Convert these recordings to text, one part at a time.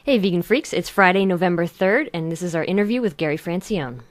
Hey, Vegan Freaks, it's Friday, November 3rd, and this is our interview with Gary Francione.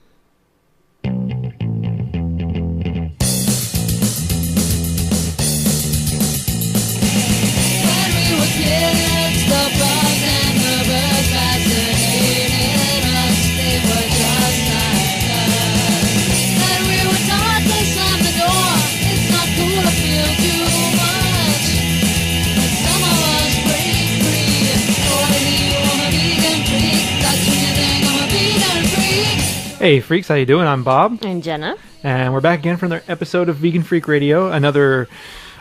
Hey Freaks, how you doing? I'm Bob. And Jenna. And we're back again for another episode of Vegan Freak Radio, another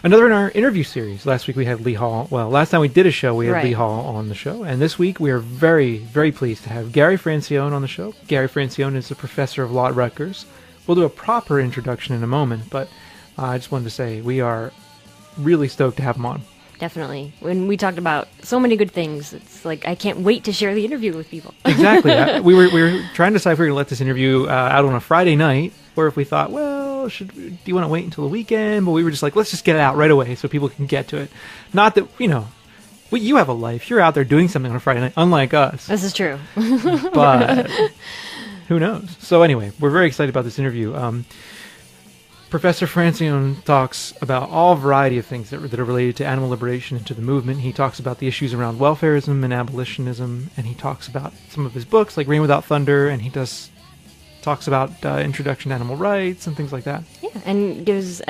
in our interview series. Last week we had Lee Hall. Well, last time we did a show, we had Lee Hall on the show. And this week we are very, very pleased to have Gary Francione on the show. Gary Francione is a professor of law at Rutgers. We'll do a proper introduction in a moment, but I just wanted to say we are really stoked to have him on. Definitely. When we talked about so many good things, it's like I can't wait to share the interview with people. Exactly. We were trying to decide if we were going to let this interview out on a Friday night, or if we thought, well, do you want to wait until the weekend? But we were just like, let's just get it out right away so people can get to it. Not that, you have a life. You're out there doing something on a Friday night, unlike us. This is true. But who knows? So anyway, we're very excited about this interview. Professor Francione talks about all variety of things that are related to animal liberation and to the movement. He talks about the issues around welfarism and abolitionism, and he talks about some of his books, like Rain Without Thunder, and he talks about Introduction to Animal Rights and things like that. Yeah, and gives,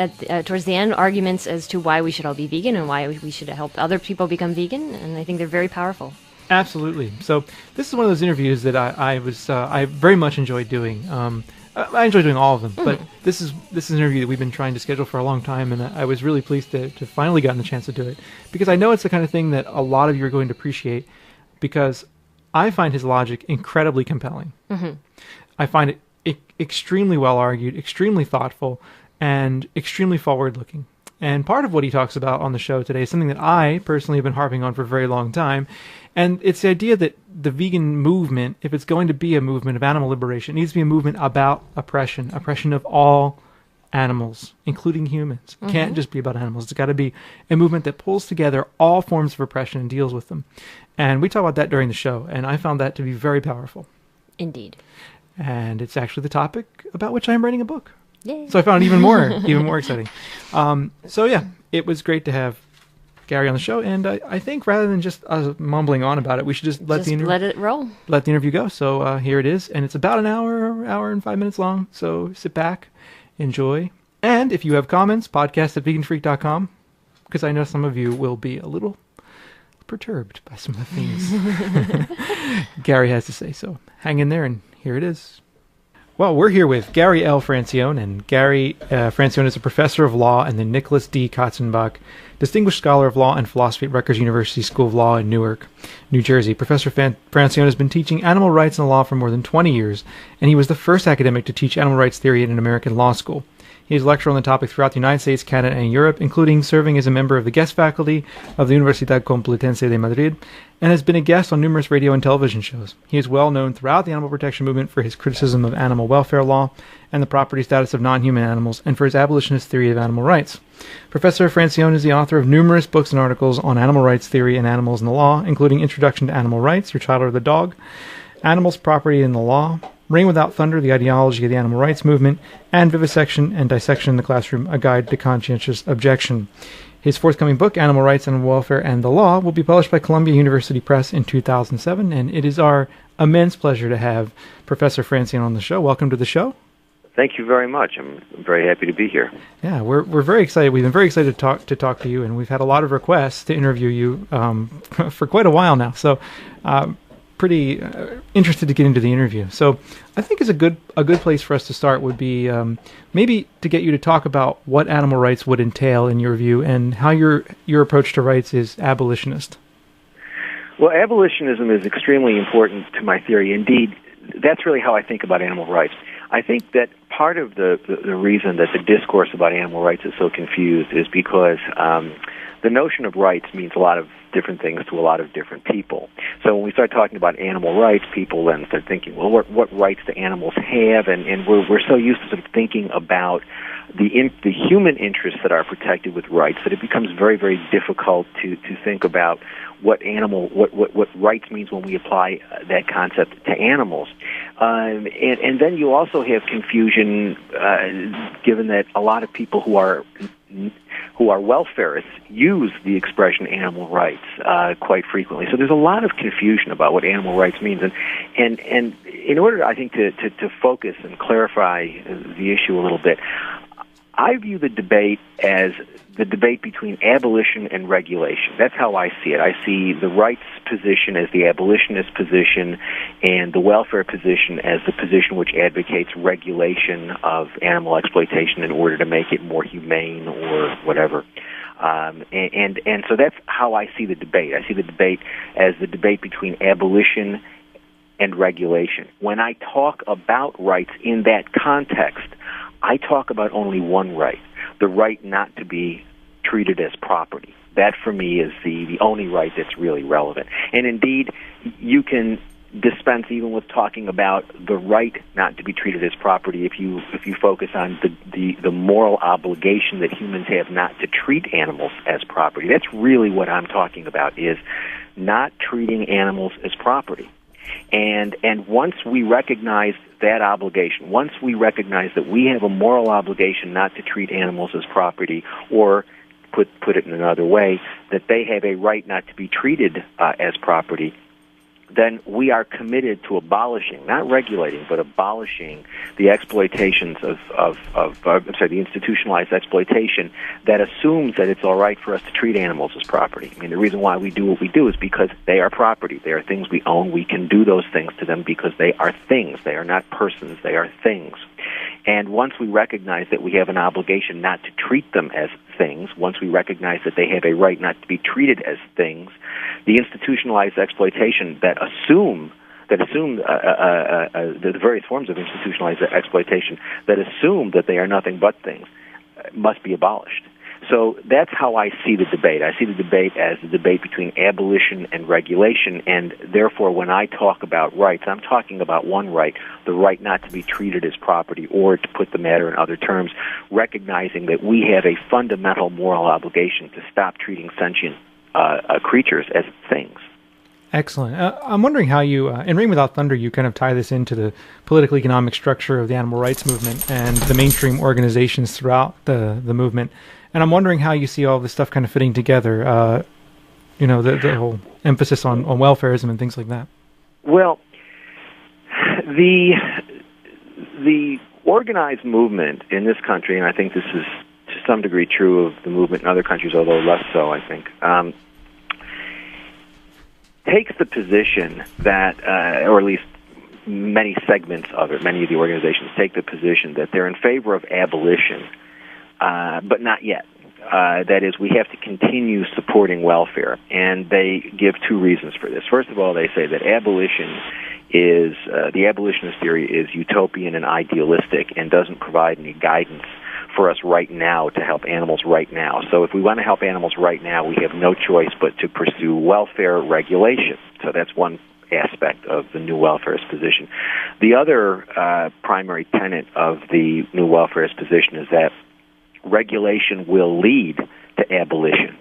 towards the end, arguments as to why we should all be vegan and why we should help other people become vegan, and I think they're very powerful. Absolutely. So this is one of those interviews that I very much enjoyed doing. I enjoy doing all of them, but this is an interview that we've been trying to schedule for a long time, and I was really pleased to finally gotten the chance to do it, because I know it's the kind of thing that a lot of you are going to appreciate, because I find his logic incredibly compelling. Mm-hmm. I find it extremely well argued, extremely thoughtful, and extremely forward-looking. And part of what he talks about on the show today is something that I personally have been harping on for a very long time. And it's the idea that the vegan movement, if it's going to be a movement of animal liberation, it needs to be a movement about oppression of all animals, including humans. It can't just be about animals. It's got to be a movement that pulls together all forms of oppression and deals with them. And we talk about that during the show, and I found that to be very powerful. Indeed. And it's actually the topic about which I'm writing a book. Yay. So I found it even more exciting. So yeah, it was great to have Gary on the show, and I think rather than just us mumbling on about it, we should just let it roll. Let the interview go. So here it is, and it's about an hour and 5 minutes long. So sit back, enjoy, and if you have comments, podcast@veganfreak.com, because I know some of you will be a little perturbed by some of the things Gary has to say. So hang in there, and here it is. Well, we're here with Gary L. Francione, and Gary Francione is a professor of law and the Nicholas D. Kateznbach Distinguished Scholar of Law and Philosophy at Rutgers University School of Law in Newark, New Jersey. Professor Francione has been teaching animal rights and law for more than 20 years, and he was the first academic to teach animal rights theory in an American law school. He has lectured on the topic throughout the United States, Canada, and Europe, including serving as a member of the guest faculty of the Universidad Complutense de Madrid, and has been a guest on numerous radio and television shows. He is well known throughout the animal protection movement for his criticism of animal welfare law and the property status of non-human animals, and for his abolitionist theory of animal rights. Professor Francione is the author of numerous books and articles on animal rights theory and animals in the law, including Introduction to Animal Rights, Your Child or the Dog, Animals, Property in the Law, Rain Without Thunder, The Ideology of the Animal Rights Movement, and Vivisection and Dissection in the Classroom, A Guide to Conscientious Objection. His forthcoming book, Animal Rights, Animal Welfare, and the Law, will be published by Columbia University Press in 2007, and it is our immense pleasure to have Professor Francione on the show. Welcome to the show. Thank you very much. I'm very happy to be here. Yeah, we're very excited. We've been very excited to talk to you, and we've had a lot of requests to interview you for quite a while now. So, pretty interested to get into the interview. So, I think a good place for us to start would be maybe to get you to talk about what animal rights would entail in your view, and how your approach to rights is abolitionist. Well, abolitionism is extremely important to my theory. Indeed, that's really how I think about animal rights. I think that part of the reason that the discourse about animal rights is so confused is because the notion of rights means a lot of different things to a lot of different people. So when we start talking about animal rights, people then start thinking, well, what rights do animals have? And we're so used to sort of thinking about the human interests that are protected with rights that it becomes very, very difficult to think about what rights means when we apply that concept to animals. And then you also have confusion given that a lot of people who are welfarists use the expression animal rights quite frequently. So there's a lot of confusion about what animal rights means. And in order, I think, to focus and clarify the issue a little bit, I view the debate as the debate between abolition and regulation. That's how I see it. I see the rights position as the abolitionist position and the welfare position as the position which advocates regulation of animal exploitation in order to make it more humane or whatever. And so that's how I see the debate. I see the debate as the debate between abolition and regulation. When I talk about rights in that context, I talk about only one right, the right not to be treated as property. That, for me, is the only right that's really relevant. And indeed, you can dispense even with talking about the right not to be treated as property if you focus on the moral obligation that humans have not to treat animals as property. That's really what I'm talking about, is not treating animals as property. And once we recognize that obligation, once we recognize that we have a moral obligation not to treat animals as property, or put it in another way, that they have a right not to be treated as property, then we are committed to abolishing, not regulating, but abolishing the exploitations the institutionalized exploitation that assumes that it's all right for us to treat animals as property. I mean, the reason why we do what we do is because they are property. They are things we own. We can do those things to them because they are things. They are not persons. They are things. And once we recognize that we have an obligation not to treat them as things, once we recognize that they have a right not to be treated as things, the institutionalized exploitation that assume the various forms of institutionalized exploitation that assume that they are nothing but things must be abolished. So that's how I see the debate. I see the debate as the debate between abolition and regulation, and therefore when I talk about rights, I'm talking about one right, the right not to be treated as property, or to put the matter in other terms, recognizing that we have a fundamental moral obligation to stop treating sentient creatures as things. Excellent. I'm wondering how you, in Rain Without Thunder, you kind of tie this into the political economic structure of the animal rights movement and the mainstream organizations throughout the movement. And I'm wondering how you see all this stuff kind of fitting together, the whole emphasis on welfarism and things like that. Well, the organized movement in this country, and I think this is to some degree true of the movement in other countries, although less so, I think, takes the position that, or at least many segments of it, many of the organizations take the position that they're in favor of abolition, but not yet. That is, we have to continue supporting welfare, and they give two reasons for this. First of all, they say that abolition is, the abolitionist theory is utopian and idealistic and doesn't provide any guidance for us right now to help animals right now. So if we want to help animals right now, we have no choice but to pursue welfare regulation. So that's one aspect of the new welfarist position. The other primary tenet of the new welfarist position is that regulation will lead to abolition.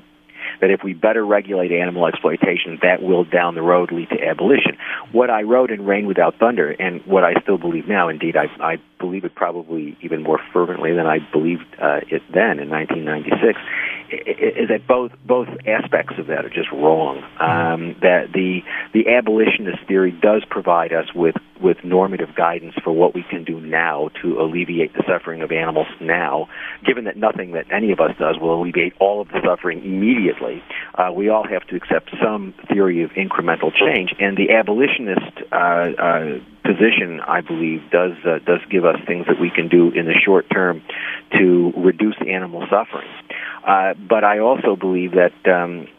That if we better regulate animal exploitation, that will down the road lead to abolition. What I wrote in Rain Without Thunder, and what I still believe now, indeed I believe it probably even more fervently than I believed it then in 1996, is that both aspects of that are just wrong. That the abolitionist theory does provide us with normative guidance for what we can do now to alleviate the suffering of animals now, given that nothing that any of us does will alleviate all of the suffering immediately. We all have to accept some theory of incremental change, and the abolitionist position, I believe, does give us things that we can do in the short term to reduce animal suffering. But I also believe that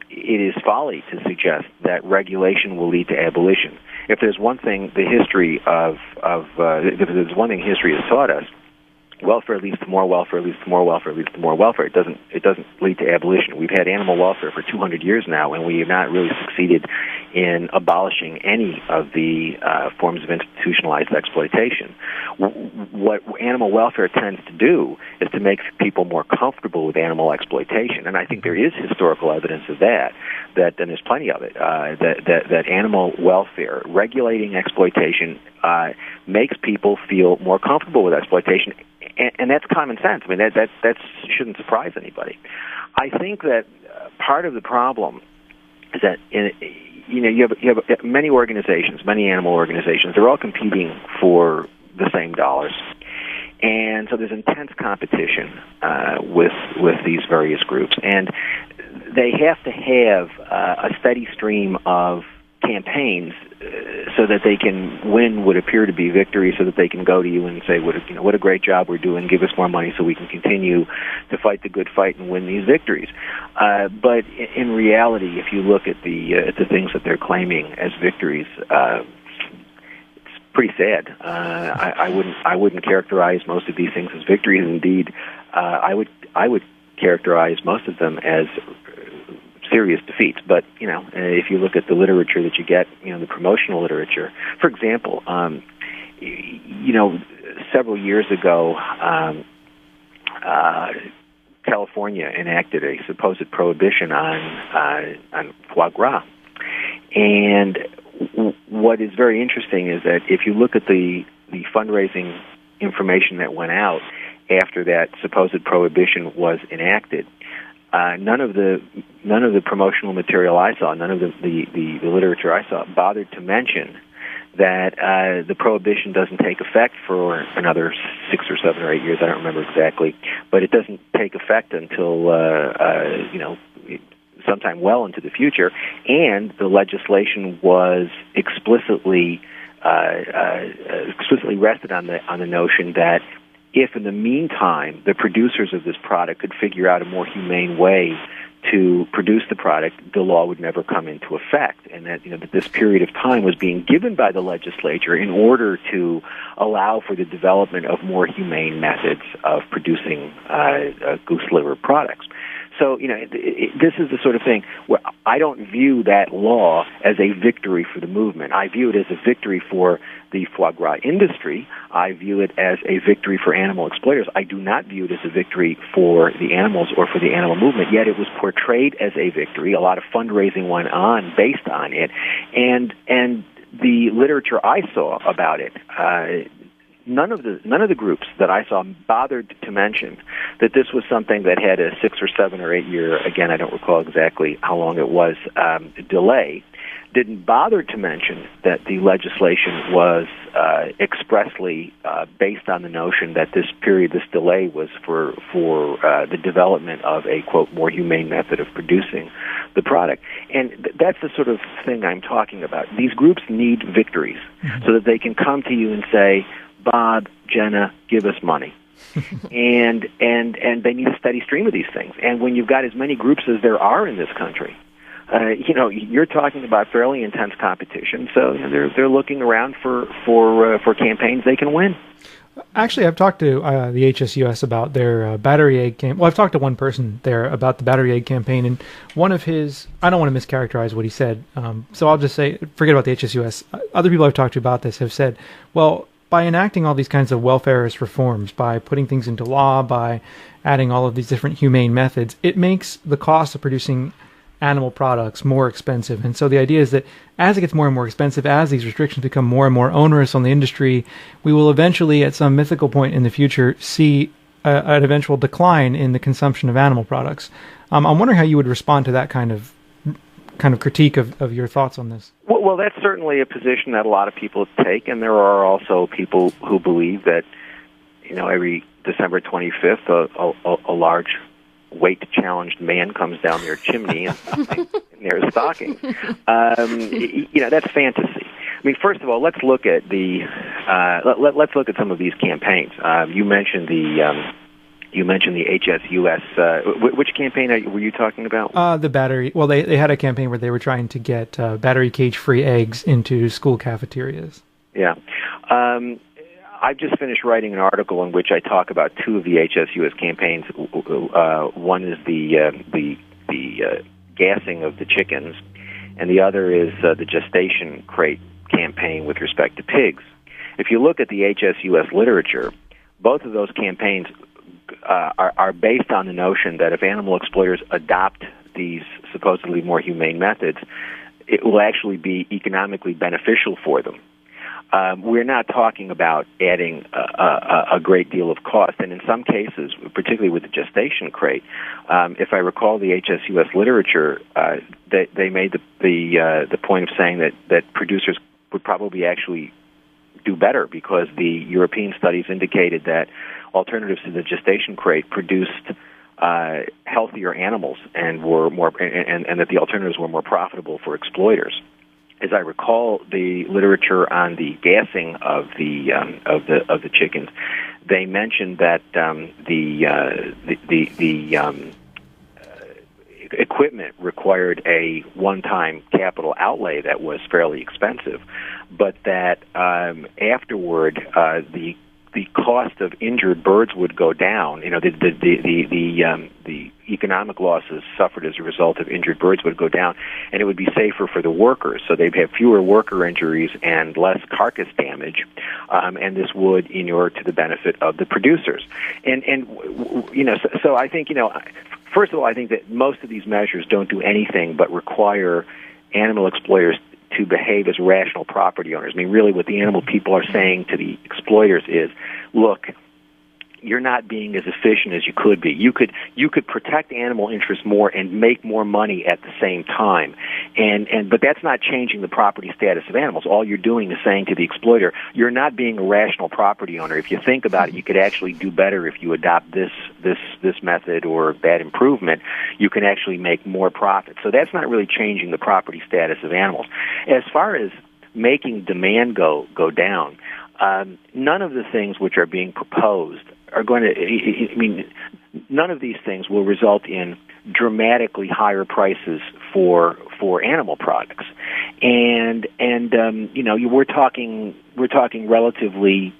it is folly to suggest that regulation will lead to abolition. if there's one thing the history if there's one thing history has taught us, welfare leads to more welfare, leads to more welfare, leads to more welfare. It doesn't lead to abolition. We've had animal welfare for 200 years now, and we have not really succeeded in abolishing any of the forms of institutionalized exploitation. What animal welfare tends to do is to make people more comfortable with animal exploitation, and I think there is historical evidence of that, and there's plenty of it, that animal welfare, regulating exploitation, makes people feel more comfortable with exploitation. And that's common sense. I mean, that shouldn't surprise anybody. I think that part of the problem is that you have many organizations, many animal organizations. They're all competing for the same dollars, and so there's intense competition with these various groups, and they have to have a steady stream of campaigns so that they can win what appear to be victories, so that they can go to you and say, what a great job we're doing, give us more money so we can continue to fight the good fight and win these victories. But in reality, if you look at the things that they're claiming as victories, it's pretty sad. I wouldn't characterize most of these things as victories. Indeed, I would characterize most of them as serious defeats. But if you look at the literature that you get, the promotional literature, for example, several years ago, California enacted a supposed prohibition on foie gras, and what is very interesting is that if you look at the fundraising information that went out after that supposed prohibition was enacted, none of the promotional material I saw, none of the literature I saw bothered to mention that the prohibition doesn't take effect for another 6 or 7 or 8 years. I don't remember exactly, but it doesn't take effect until sometime well into the future. And the legislation was explicitly rested on the notion that if in the meantime the producers of this product could figure out a more humane way to produce the product, the law would never come into effect, and that that this period of time was being given by the legislature in order to allow for the development of more humane methods of producing goose liver products. So, this is the sort of thing where I don't view that law as a victory for the movement. I view it as a victory for the foie gras industry. I view it as a victory for animal exploiters. I do not view it as a victory for the animals or for the animal movement, yet it was portrayed as a victory. A lot of fundraising went on based on it, and the literature I saw about it, none of the groups that I saw bothered to mention that this was something that had a 6 or 7 or 8 year, again, I don't recall exactly how long it was, delay. Didn't bother to mention that the legislation was expressly based on the notion that this delay was for the development of a, quote, more humane method of producing the product. And that's the sort of thing I'm talking about. These groups need victories so that they can come to you and say, Bob, Jenna, give us money. and they need a steady stream of these things. And when you've got as many groups as there are in this country, you're talking about fairly intense competition. So they're looking around for campaigns they can win. Actually, I've talked to the HSUS about their battery egg campaign. Well, I've talked to one person there about the battery egg campaign, and one of his, I don't want to mischaracterize what he said, so I'll just say, forget about the HSUS. Other people I've talked to about this have said, well, by enacting all these kinds of welfarist reforms, by putting things into law, by adding all of these different humane methods, it makes the cost of producing animal products more expensive. And so the idea is that as it gets more and more expensive, as these restrictions become more and more onerous on the industry, we will eventually, at some mythical point in the future, see an eventual decline in the consumption of animal products. I'm wondering how you would respond to that kind of critique of your thoughts on this. Well, that's certainly a position that a lot of people take, and there are also people who believe that, every December 25th, a large weight-challenged man comes down their chimney and their stocking. That's fantasy. I mean, first of all, let's look at let's look at some of these campaigns. You mentioned the You mentioned the HSUS. Which campaign were you talking about? The battery. Well, they had a campaign where they were trying to get battery cage-free eggs into school cafeterias. Yeah. I've just finished writing an article in which I talk about two of the HSUS campaigns. One is the gassing of the chickens, and the other is the gestation crate campaign with respect to pigs. If you look at the HSUS literature, both of those campaigns are based on the notion that if animal exploiters adopt these supposedly more humane methods, it will actually be economically beneficial for them. We're not talking about adding a great deal of cost, and in some cases, particularly with the gestation crate, if I recall the HSUS literature, they made the point of saying that producers would probably actually do better because the European studies indicated that alternatives to the gestation crate produced healthier animals and were more, and that the alternatives were more profitable for exploiters. As I recall, the literature on the gassing of the chickens, they mentioned that the equipment required a one-time capital outlay that was fairly expensive, but that afterward the cost of injured birds would go down. You know, the economic losses suffered as a result of injured birds would go down, and it would be safer for the workers. So they'd have fewer worker injuries and less carcass damage, and this would inure to the benefit of the producers. And you know, so I think, you know, first of all, I think that most of these measures don't do anything but require animal exploiters to behave as rational property owners. I mean, really what the animal people are saying to the exploiters is, look, you're not being as efficient as you could be. You could protect animal interests more and make more money at the same time. But that's not changing the property status of animals. All you're doing is saying to the exploiter, you're not being a rational property owner. If you think about it, you could actually do better if you adopt this method or that improvement. You can actually make more profit. So that's not really changing the property status of animals. As far as making demand go down, none of the things which are being proposed are going to, I mean, none of these things will result in dramatically higher prices for animal products. And you know, we're talking relatively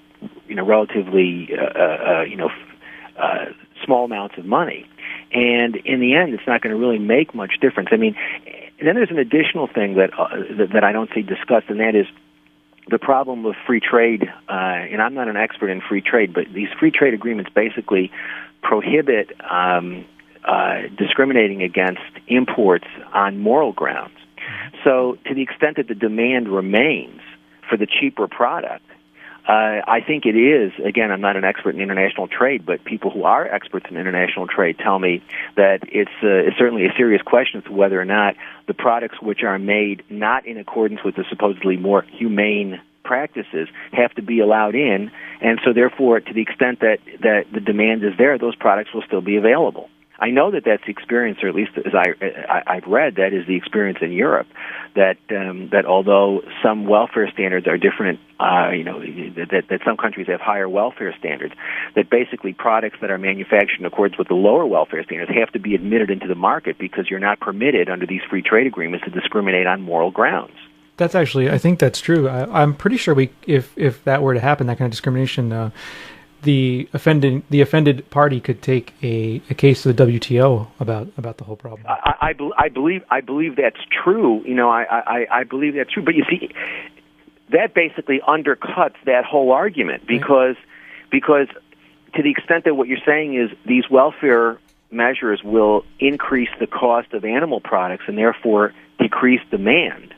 small amounts of money. And in the end, it's not going to really make much difference. I mean, then there's an additional thing that I don't see discussed, and that is the problem of free trade. And I'm not an expert in free trade, but these free trade agreements basically prohibit discriminating against imports on moral grounds. So to the extent that the demand remains for the cheaper product, I think it is, again, I'm not an expert in international trade, but people who are experts in international trade tell me that it's certainly a serious question as to whether or not the products which are made not in accordance with the supposedly more humane practices have to be allowed in, and so therefore, to the extent that the demand is there, those products will still be available. I know that that's the experience, or at least as I've read, that is the experience in Europe, that although some welfare standards are different, that some countries have higher welfare standards, that basically products that are manufactured in accordance with the lower welfare standards have to be admitted into the market because you're not permitted under these free trade agreements to discriminate on moral grounds. That's actually, I think that's true. I'm pretty sure if that were to happen, that kind of discrimination, the offended party could take a case to the WTO about the whole problem. I believe that's true. You know, I believe that's true. But you see, that basically undercuts that whole argument because to the extent that what you're saying is these welfare measures will increase the cost of animal products and therefore decrease demand.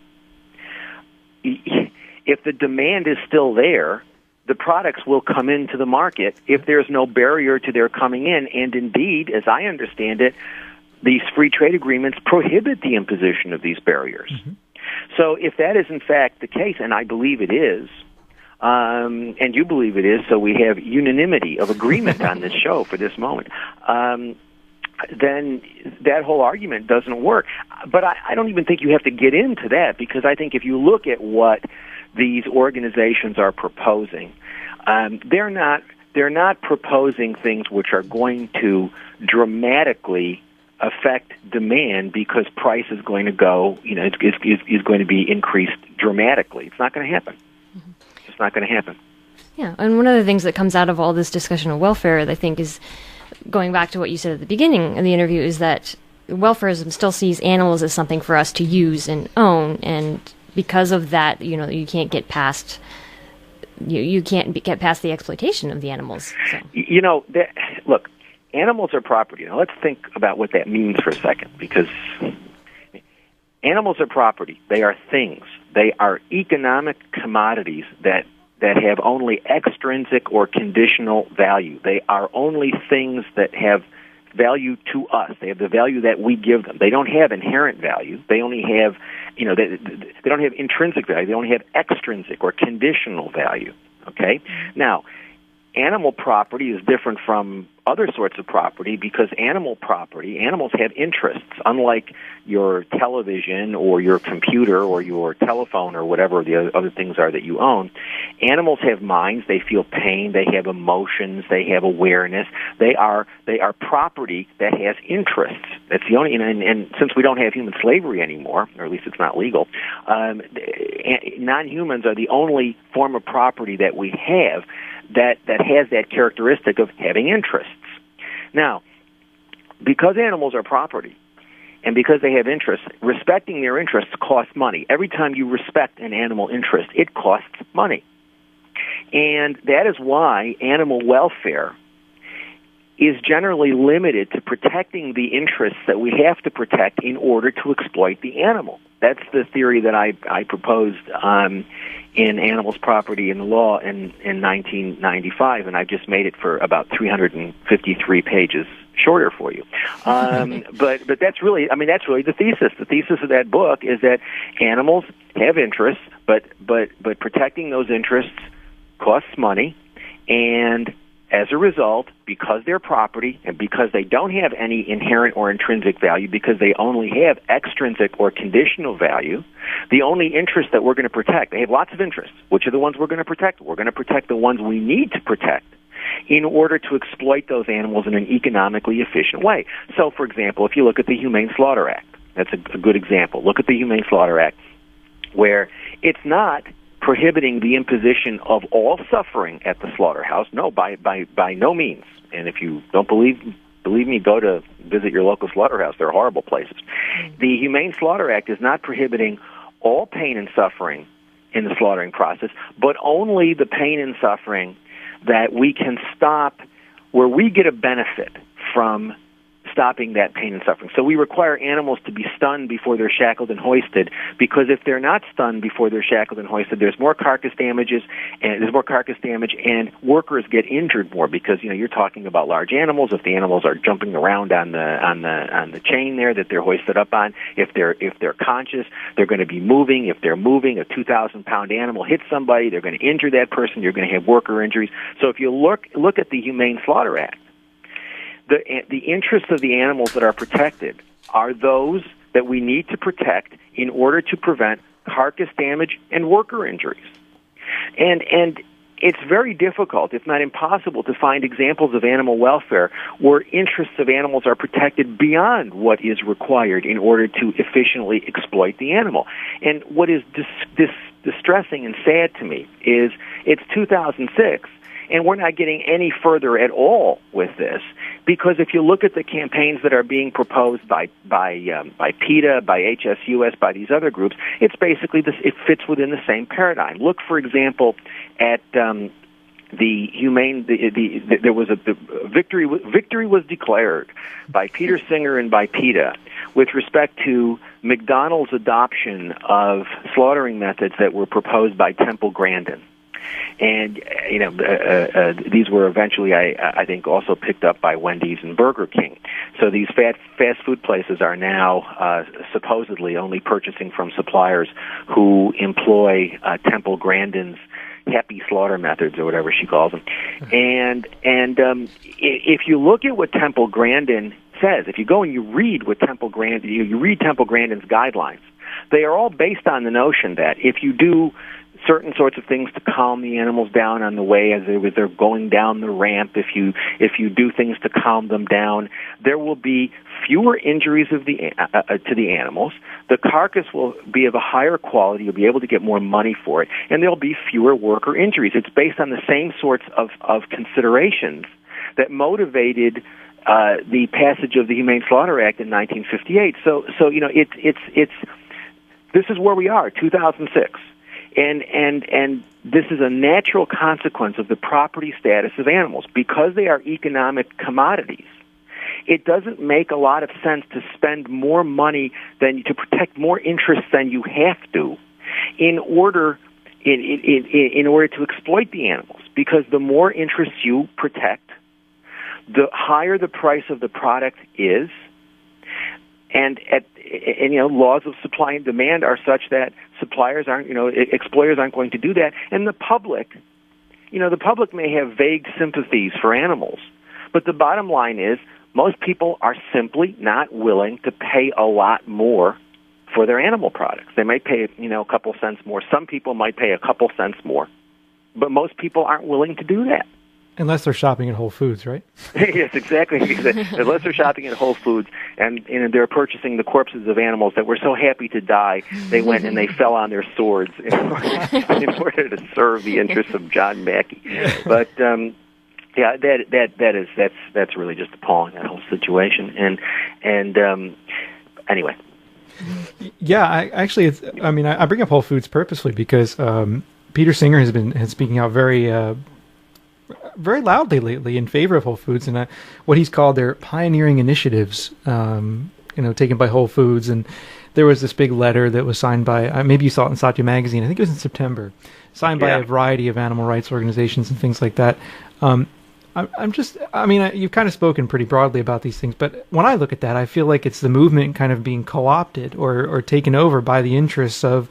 If the demand is still there, the products will come into the market if there's no barrier to their coming in. And indeed, as I understand it, these free trade agreements prohibit the imposition of these barriers. Mm-hmm. So if that is in fact the case, and I believe it is, and you believe it is, so we have unanimity of agreement on this show for this moment, then that whole argument doesn't work. But I don't even think you have to get into that, because I think if you look at what these organizations are proposing, they're not they're not proposing things which are going to dramatically affect demand because price is going to go, is going to be increased dramatically. It's not going to happen. Mm-hmm. It's not going to happen. Yeah, and one of the things that comes out of all this discussion of welfare, I think, is going back to what you said at the beginning of the interview, is that welfarism still sees animals as something for us to use and own, and because of that, you can't get past you can't get past the exploitation of the animals. So. Look, animals are property. Now let's think about what that means for a second, because animals are property. They are things. They are economic commodities that have only extrinsic or conditional value. They are only things that have value to us. They have the value that we give them. They don't have inherent value. They only have, they don't have intrinsic value. They only have extrinsic or conditional value. Okay? Now, animal property is different from other sorts of property because animals have interests, unlike your television or your computer or your telephone or whatever the other things are that you own. Animals have minds, they feel pain, they have emotions, they have awareness. They are property that has interests. That's the only, and since we don't have human slavery anymore, or at least it's not legal, non-humans are the only form of property that we have that has that characteristic of having interests. Now, because animals are property, and because they have interests, respecting their interests costs money. Every time you respect an animal interest, it costs money. And that is why animal welfare is generally limited to protecting the interests that we have to protect in order to exploit the animal. That's the theory that I proposed in Animals, Property, and the Law in 1995, and I've just made it for about 353 pages shorter for you. But that's really the thesis. The thesis of that book is that animals have interests, but protecting those interests costs money, and as a result, because they're property and because they don't have any inherent or intrinsic value, because they only have extrinsic or conditional value, the only interest that we're going to protect, they have lots of interests. Which are the ones we're going to protect? We're going to protect the ones we need to protect in order to exploit those animals in an economically efficient way. So, for example, if you look at the Humane Slaughter Act, that's a good example. Look at the Humane Slaughter Act, where it's not prohibiting the imposition of all suffering at the slaughterhouse. No, by no means. And if you don't believe me, go to visit your local slaughterhouse. They're horrible places. The Humane Slaughter Act is not prohibiting all pain and suffering in the slaughtering process, but only the pain and suffering that we can stop, where we get a benefit from stopping that pain and suffering. So we require animals to be stunned before they're shackled and hoisted, because if they're not stunned before they're shackled and hoisted, there's more carcass damage, and workers get injured more, because you're talking about large animals. If the animals are jumping around on the chain there that they're hoisted up on, if they're conscious, they're going to be moving. If they're moving, a 2,000-pound animal hits somebody, they're going to injure that person. You're going to have worker injuries. So if you look at the Humane Slaughter Act, the interests of the animals that are protected are those that we need to protect in order to prevent carcass damage and worker injuries. And it's very difficult, if not impossible, to find examples of animal welfare where interests of animals are protected beyond what is required in order to efficiently exploit the animal. And what is distressing and sad to me is it's 2006, and we're not getting any further at all with this, because if you look at the campaigns that are being proposed by PETA, by HSUS, by these other groups, it's basically this. It fits within the same paradigm. Look, for example, at the humane. There was a victory. Victory was declared by Peter Singer and by PETA with respect to McDonald's adoption of slaughtering methods that were proposed by Temple Grandin. And these were eventually, I think, also picked up by Wendy's and Burger King. So these fast food places are now supposedly only purchasing from suppliers who employ Temple Grandin's happy slaughter methods, or whatever she calls them. And if you look at what Temple Grandin says, if you go and you read what Temple Grandin, you read Temple Grandin's guidelines, they are all based on the notion that if you do certain sorts of things to calm the animals down on the way as they're going down the ramp. If you do things to calm them down, there will be fewer injuries to the animals. The carcass will be of a higher quality. You'll be able to get more money for it, and there'll be fewer worker injuries. It's based on the same sorts of considerations that motivated the passage of the Humane Slaughter Act in 1958. So it's this is where we are, 2006. And this is a natural consequence of the property status of animals. Because they are economic commodities, it doesn't make a lot of sense to spend more money to protect more interests than you have to in order to exploit the animals. Because the more interests you protect, the higher the price of the product is. And laws of supply and demand are such that exploiters aren't going to do that. And the public may have vague sympathies for animals, but the bottom line is most people are simply not willing to pay a lot more for their animal products. They might pay, a couple cents more. Some people might pay a couple cents more, but most people aren't willing to do that. Unless they're shopping at Whole Foods, right? Yes, exactly. Unless they're shopping at Whole Foods and they're purchasing the corpses of animals that were so happy to die, they went and they fell on their swords in order to serve the interests of John Mackey. But that's really just appalling, that whole situation. And anyway. Yeah, I bring up Whole Foods purposely because Peter Singer has been speaking out very loudly lately in favor of Whole Foods and what he's called their pioneering initiatives, taken by Whole Foods. And there was this big letter that was signed by, maybe you saw it in Satya Magazine, I think it was in September, signed by a variety of animal rights organizations and things like that. You've kind of spoken pretty broadly about these things, but when I look at that, I feel like it's the movement kind of being co-opted or taken over by the interests of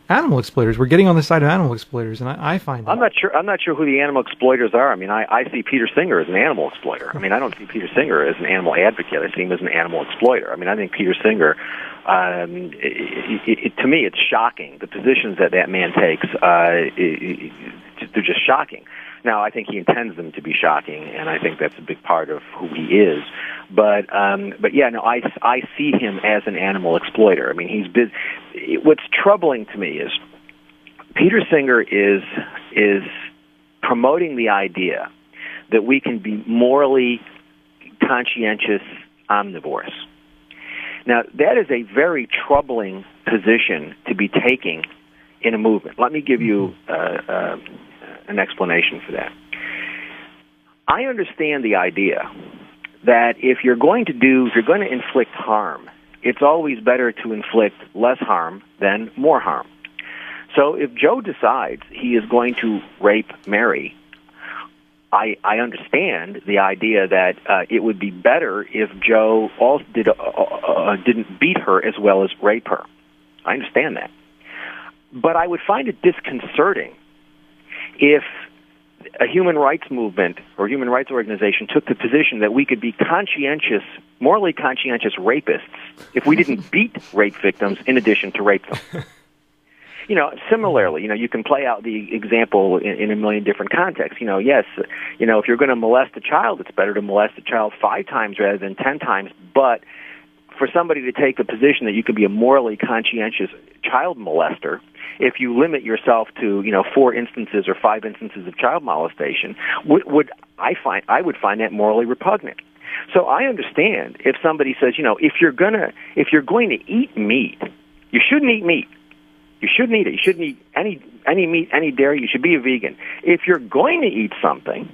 animal exploiters. We're getting on the side of animal exploiters, and I find that. I'm not sure who the animal exploiters are. I see Peter Singer as an animal exploiter. I don't see Peter Singer as an animal advocate. I see him as an animal exploiter. I think Peter Singer, to me, it's shocking. The positions that man takes, they're just shocking. Now, I think he intends them to be shocking, and I think that's a big part of who he is. But I see him as an animal exploiter. What's troubling to me is Peter Singer is promoting the idea that we can be morally conscientious omnivores. Now, that is a very troubling position to be taking in a movement. Let me give you an explanation for that. I understand the idea that if you're going to inflict harm, it's always better to inflict less harm than more harm. So if Joe decides he is going to rape Mary, I understand the idea that it would be better if Joe didn't beat her as well as rape her. I understand that. But I would find it disconcerting if a human rights movement or human rights organization took the position that we could be morally conscientious rapists if we didn't beat rape victims in addition to rape them. Similarly, you can play out the example in a million different contexts. If you're going to molest a child, it's better to molest a child 5 times rather than 10 times. But for somebody to take the position that you can be a morally conscientious child molester, if you limit yourself to 4 instances or 5 instances of child molestation, I would find that morally repugnant. So I understand if somebody says, if you're going to eat meat, you shouldn't eat meat. You shouldn't eat it. You shouldn't eat any meat, any dairy. You should be a vegan. If you're going to eat something,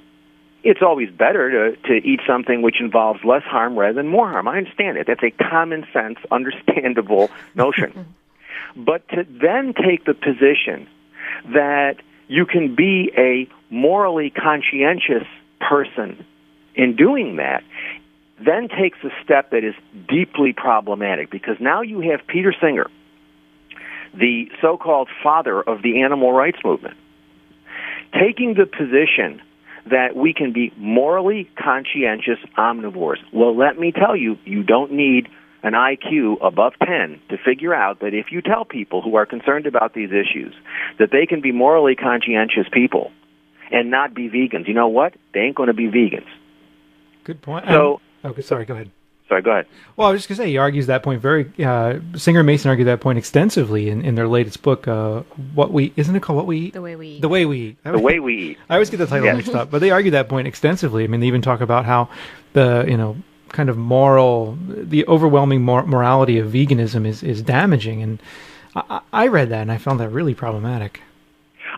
it's always better to eat something which involves less harm rather than more harm. I understand it. That's a common sense, understandable notion. But to then take the position that you can be a morally conscientious person in doing that, then takes a step that is deeply problematic, because now you have Peter Singer, the so-called father of the animal rights movement, taking the position that we can be morally conscientious omnivores. Well, let me tell you, you don't need an IQ above 10 to figure out that if you tell people who are concerned about these issues that they can be morally conscientious people and not be vegans, you know what? They ain't going to be vegans. Good point. So, okay, sorry, go ahead. Sorry, go ahead. Well, I was just going to say, he argues that point Singer and Mason argue that point extensively in their latest book, isn't it called What We Eat? The Way We Eat. The Way We Eat. The Way We Eat. I always get the title mixed up, but they argue that point extensively. I mean, they even talk about how the, kind of the overwhelming morality of veganism is damaging. And I read that and I found that really problematic.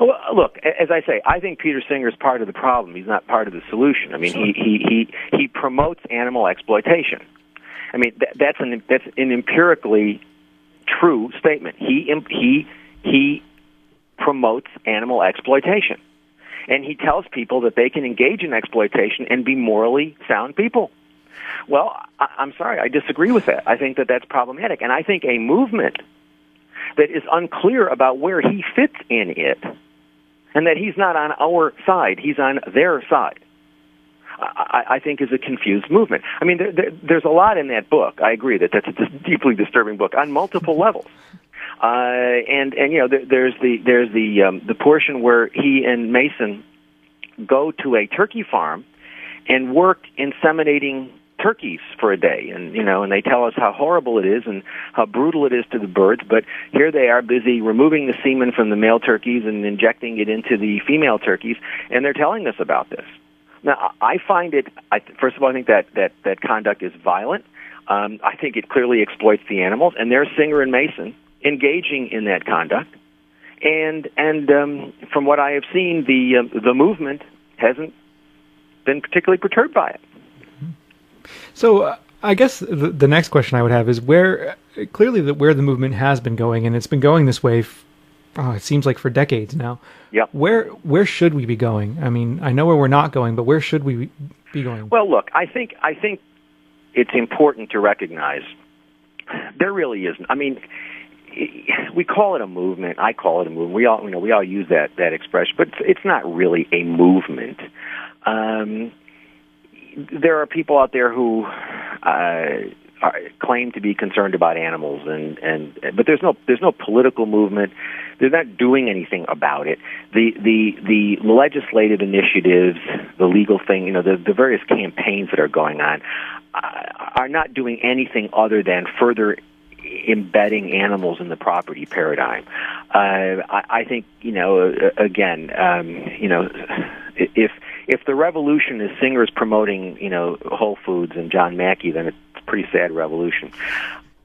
Well, look, as I say, I think Peter Singer is part of the problem. He's not part of the solution. I mean, sure. he promotes animal exploitation. I mean, that's an empirically true statement. He promotes animal exploitation, and he tells people that they can engage in exploitation and be morally sound people. Well, I'm sorry, I disagree with that. I think that that's problematic, and I think a movement that is unclear about where he fits in it, and that he's not on our side, he's on their side, I think is a confused movement. I mean, there's a lot in that book. I agree that that's a deeply disturbing book on multiple levels. And there's the portion where he and Mason go to a turkey farm and work inseminating turkeys for a day, and they tell us how horrible it is and how brutal it is to the birds, but here they are busy removing the semen from the male turkeys and injecting it into the female turkeys, and they're telling us about this. Now, I find it, first of all, I think that conduct is violent. I think it clearly exploits the animals, and there's Singer and Mason engaging in that conduct, and from what I have seen, the movement hasn't been particularly perturbed by it. So I guess the next question I would have is where the movement has been going, and it's been going this way, it seems like for decades now. Yep. Where should we be going? I mean, I know where we're not going, but where should we be going? Well, look, I think it's important to recognize there really isn't. I mean, we call it a movement. I call it a movement. We all use that expression, but it's not really a movement. There are people out there who claim to be concerned about animals, but there's no political movement. They're not doing anything about it. The legislative initiatives, the legal thing, the various campaigns that are going on, are not doing anything other than further embedding animals in the property paradigm. I think again, if the revolution is Singer's promoting, Whole Foods and John Mackey, then it's a pretty sad revolution.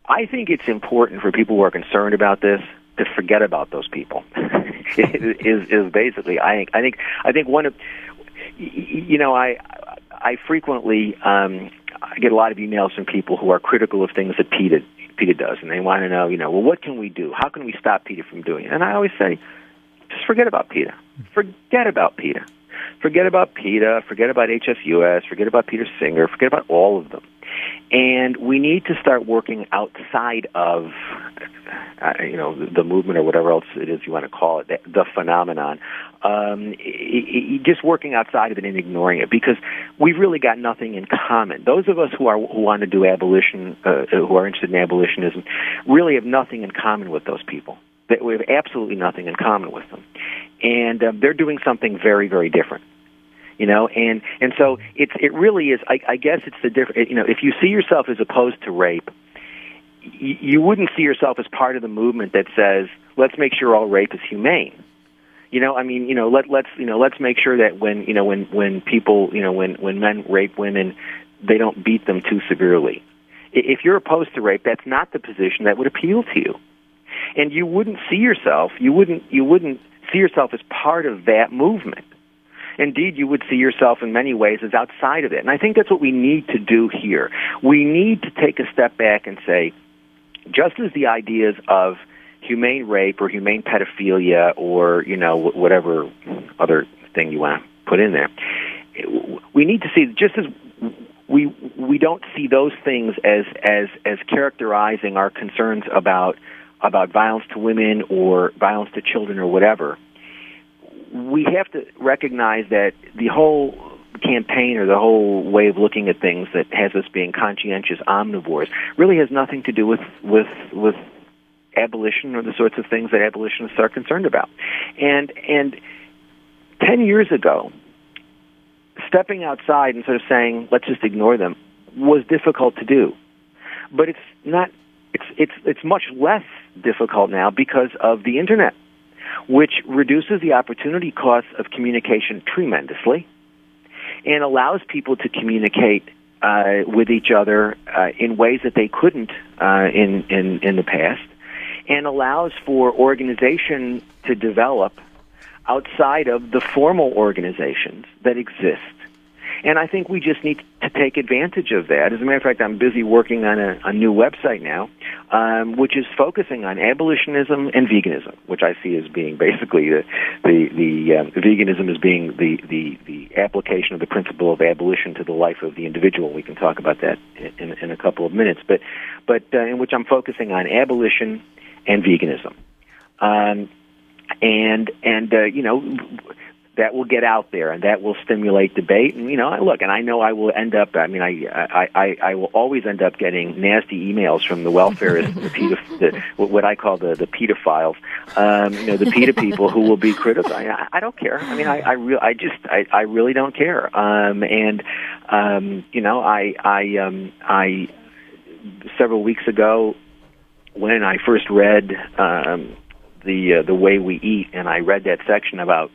I think it's important for people who are concerned about this to forget about those people. is basically, I think one of, I frequently I get a lot of emails from people who are critical of things that PETA does, and they want to know, well, what can we do? How can we stop PETA from doing it? And I always say, just forget about PETA. Forget about PETA. Forget about PETA, forget about HSUS, forget about Peter Singer, forget about all of them. And we need to start working outside of, the movement or whatever else it is you want to call it, the phenomenon. Just working outside of it and ignoring it, because we've really got nothing in common. Those of us who want to do abolition, who are interested in abolitionism, really have nothing in common with those people. We have absolutely nothing in common with them. And they're doing something very, very different, and so it really is. I guess it's the different. If you see yourself as opposed to rape, you wouldn't see yourself as part of the movement that says, let's make sure all rape is humane. Let's make sure that when people, when men rape women, they don't beat them too severely. If you're opposed to rape, that's not the position that would appeal to you. And you wouldn't see yourself as part of that movement. Indeed, you would see yourself in many ways as outside of it. And I think that's what we need to do here. We need to take a step back and say, just as the ideas of humane rape or humane pedophilia or, whatever other thing you want to put in there, we need to see, just as we don't see those things as characterizing our concerns about violence to women or violence to children or whatever, we have to recognize that the whole campaign or the whole way of looking at things that has us being conscientious omnivores really has nothing to do with abolition or the sorts of things that abolitionists are concerned about. And 10 years ago, stepping outside and sort of saying, let's just ignore them, was difficult to do. But it's not. It's much less difficult now because of the Internet, which reduces the opportunity costs of communication tremendously and allows people to communicate with each other in ways that they couldn't in the past, and allows for organization to develop outside of the formal organizations that exist. And I think we just need to take advantage of that. As a matter of fact, I'm busy working on a new website now, which is focusing on abolitionism and veganism, which I see as being basically the veganism as being the application of the principle of abolition to the life of the individual. We can talk about that in a couple of minutes, but in which I'm focusing on abolition and veganism, that will get out there, and that will stimulate debate. And look, and I know I will end up. I mean, I will always end up getting nasty emails from the welfarists, what I call the pedophiles. The PETA people who will be critical. I don't care. I mean, I really don't care. Several weeks ago, when I first read the Way We Eat, and I read that section about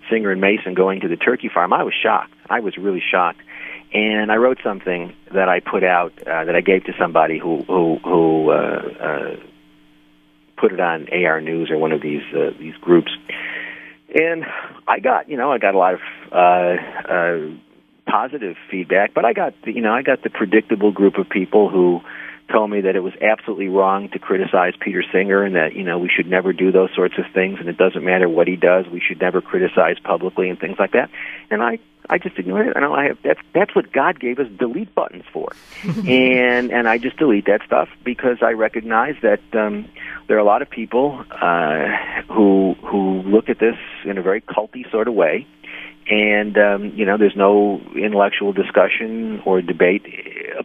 Singer and Mason going to the turkey farm, I was shocked. I was really shocked, and I wrote something that I put out that I gave to somebody who put it on AR News or one of these groups, and I got a lot of positive feedback, but I got the predictable group of people who told me that it was absolutely wrong to criticize Peter Singer, and that we should never do those sorts of things, and it doesn't matter what he does, we should never criticize publicly and things like that. And I just ignored it. I know that's what God gave us delete buttons for, and I just delete that stuff because I recognize that there are a lot of people who look at this in a very culty sort of way. And, there's no intellectual discussion or debate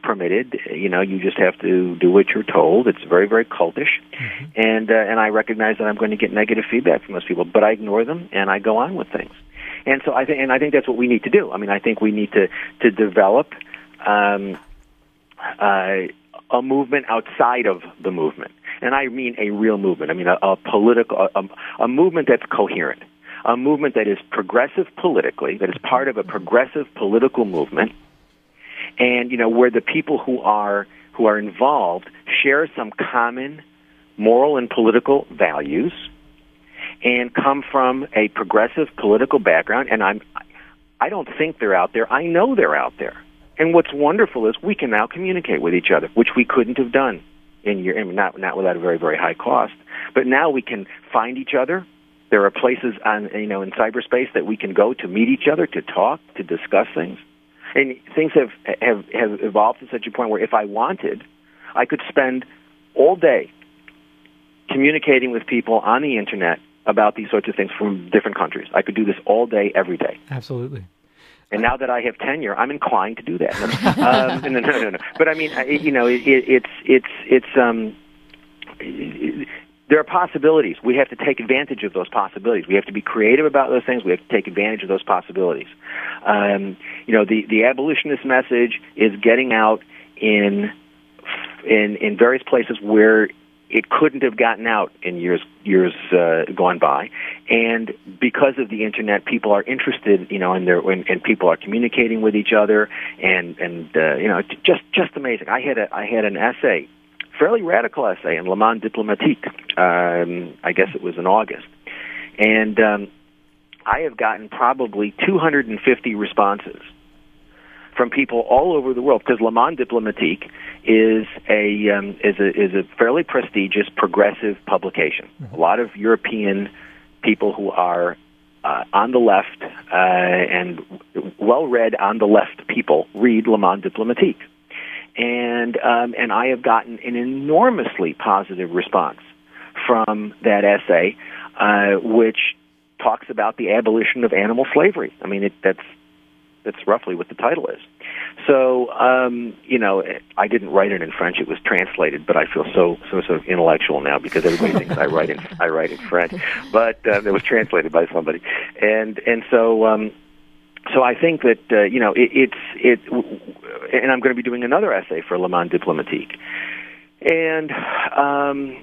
permitted. You just have to do what you're told. It's very, very cultish. Mm-hmm. And I recognize that I'm going to get negative feedback from those people, but I ignore them and I go on with things. And so I think that's what we need to do. I mean, I think we need to develop a movement outside of the movement. And I mean a real movement. I mean a political, a movement that's coherent. A movement that is progressive politically, that is part of a progressive political movement, and where the people who are involved share some common moral and political values, and come from a progressive political background. And I don't think they're out there. I know they're out there. And what's wonderful is we can now communicate with each other, which we couldn't have done not without a very, very high cost. But now we can find each other. There are places in cyberspace that we can go to meet each other, to talk, to discuss things. And things have evolved to such a point where if I wanted, I could spend all day communicating with people on the Internet about these sorts of things from different countries. I could do this all day, every day. Absolutely. And now that I have tenure, I'm inclined to do that. No. But I mean, there are possibilities. We have to take advantage of those possibilities. We have to be creative about those things. We have to take advantage of those possibilities. The abolitionist message is getting out in various places where it couldn't have gotten out in years gone by, and because of the Internet, people are interested, and people are communicating with each other, and just amazing. I had an essay. Fairly radical essay in Le Monde Diplomatique. I guess it was in August. And I have gotten probably 250 responses from people all over the world, because Le Monde Diplomatique is a fairly prestigious progressive publication. Mm-hmm. A lot of European people who are on the left and well-read on the left people read Le Monde Diplomatique. And I have gotten an enormously positive response from that essay, which talks about the abolition of animal slavery. I mean, That's roughly what the title is. So, you know, I didn't write it in French. It was translated, but I feel so intellectual now because everybody thinks I write in French. But it was translated by somebody, and so. So I think that you know and I'm going to be doing another essay for Le Monde Diplomatique, and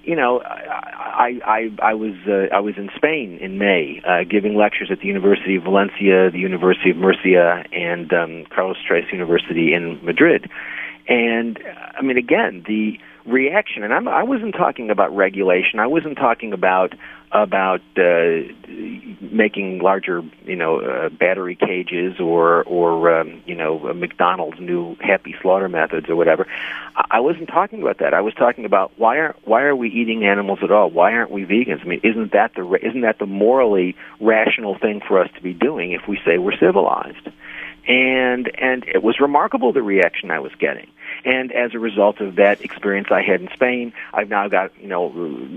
you know I was in Spain in May giving lectures at the University of Valencia, the University of Murcia, and Carlos III University in Madrid, and I mean again the reaction, and I wasn't talking about regulation. I wasn't talking about making larger, you know, battery cages or you know, McDonald's new happy slaughter methods or whatever. I wasn't talking about that. I was talking about why are we eating animals at all? Why aren't we vegans? I mean, isn't that the morally rational thing for us to be doing if we say we're civilized? And it was remarkable the reaction I was getting. And as a result of that experience I had in Spain, I've now got, you know,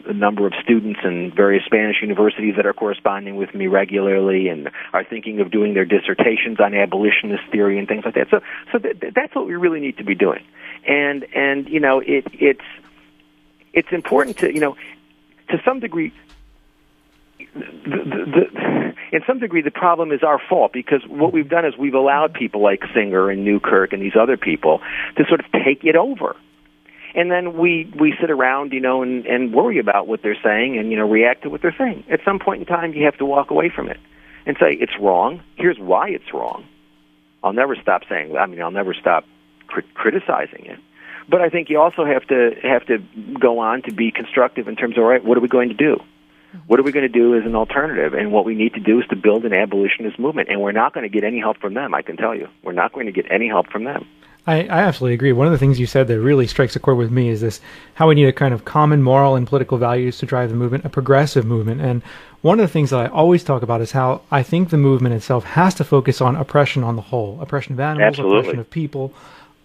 a number of students in various Spanish universities that are corresponding with me regularly and are thinking of doing their dissertations on abolitionist theory and things like that. So that's what we really need to be doing. And you know, it's important to, you know, to some degree. In some degree, the problem is our fault because what we've done is we've allowed people like Singer and Newkirk and these other people to sort of take it over. And then we sit around, you know, and worry about what they're saying and, you know, react to what they're saying. At some point in time, you have to walk away from it and say, it's wrong. Here's why it's wrong. I'll never stop saying, I'll never stop criticizing it. But I think you also have to go on to be constructive in terms of, all right, what are we going to do? What are we going to do as an alternative? And what we need to do is to build an abolitionist movement. And we're not going to get any help from them, I can tell you. We're not going to get any help from them. I absolutely agree. One of the things you said that really strikes a chord with me is this, how we need a kind of common moral and political values to drive the movement, a progressive movement. And one of the things that I always talk about is how I think the movement itself has to focus on oppression on the whole, oppression of animals, Absolutely. Oppression of people,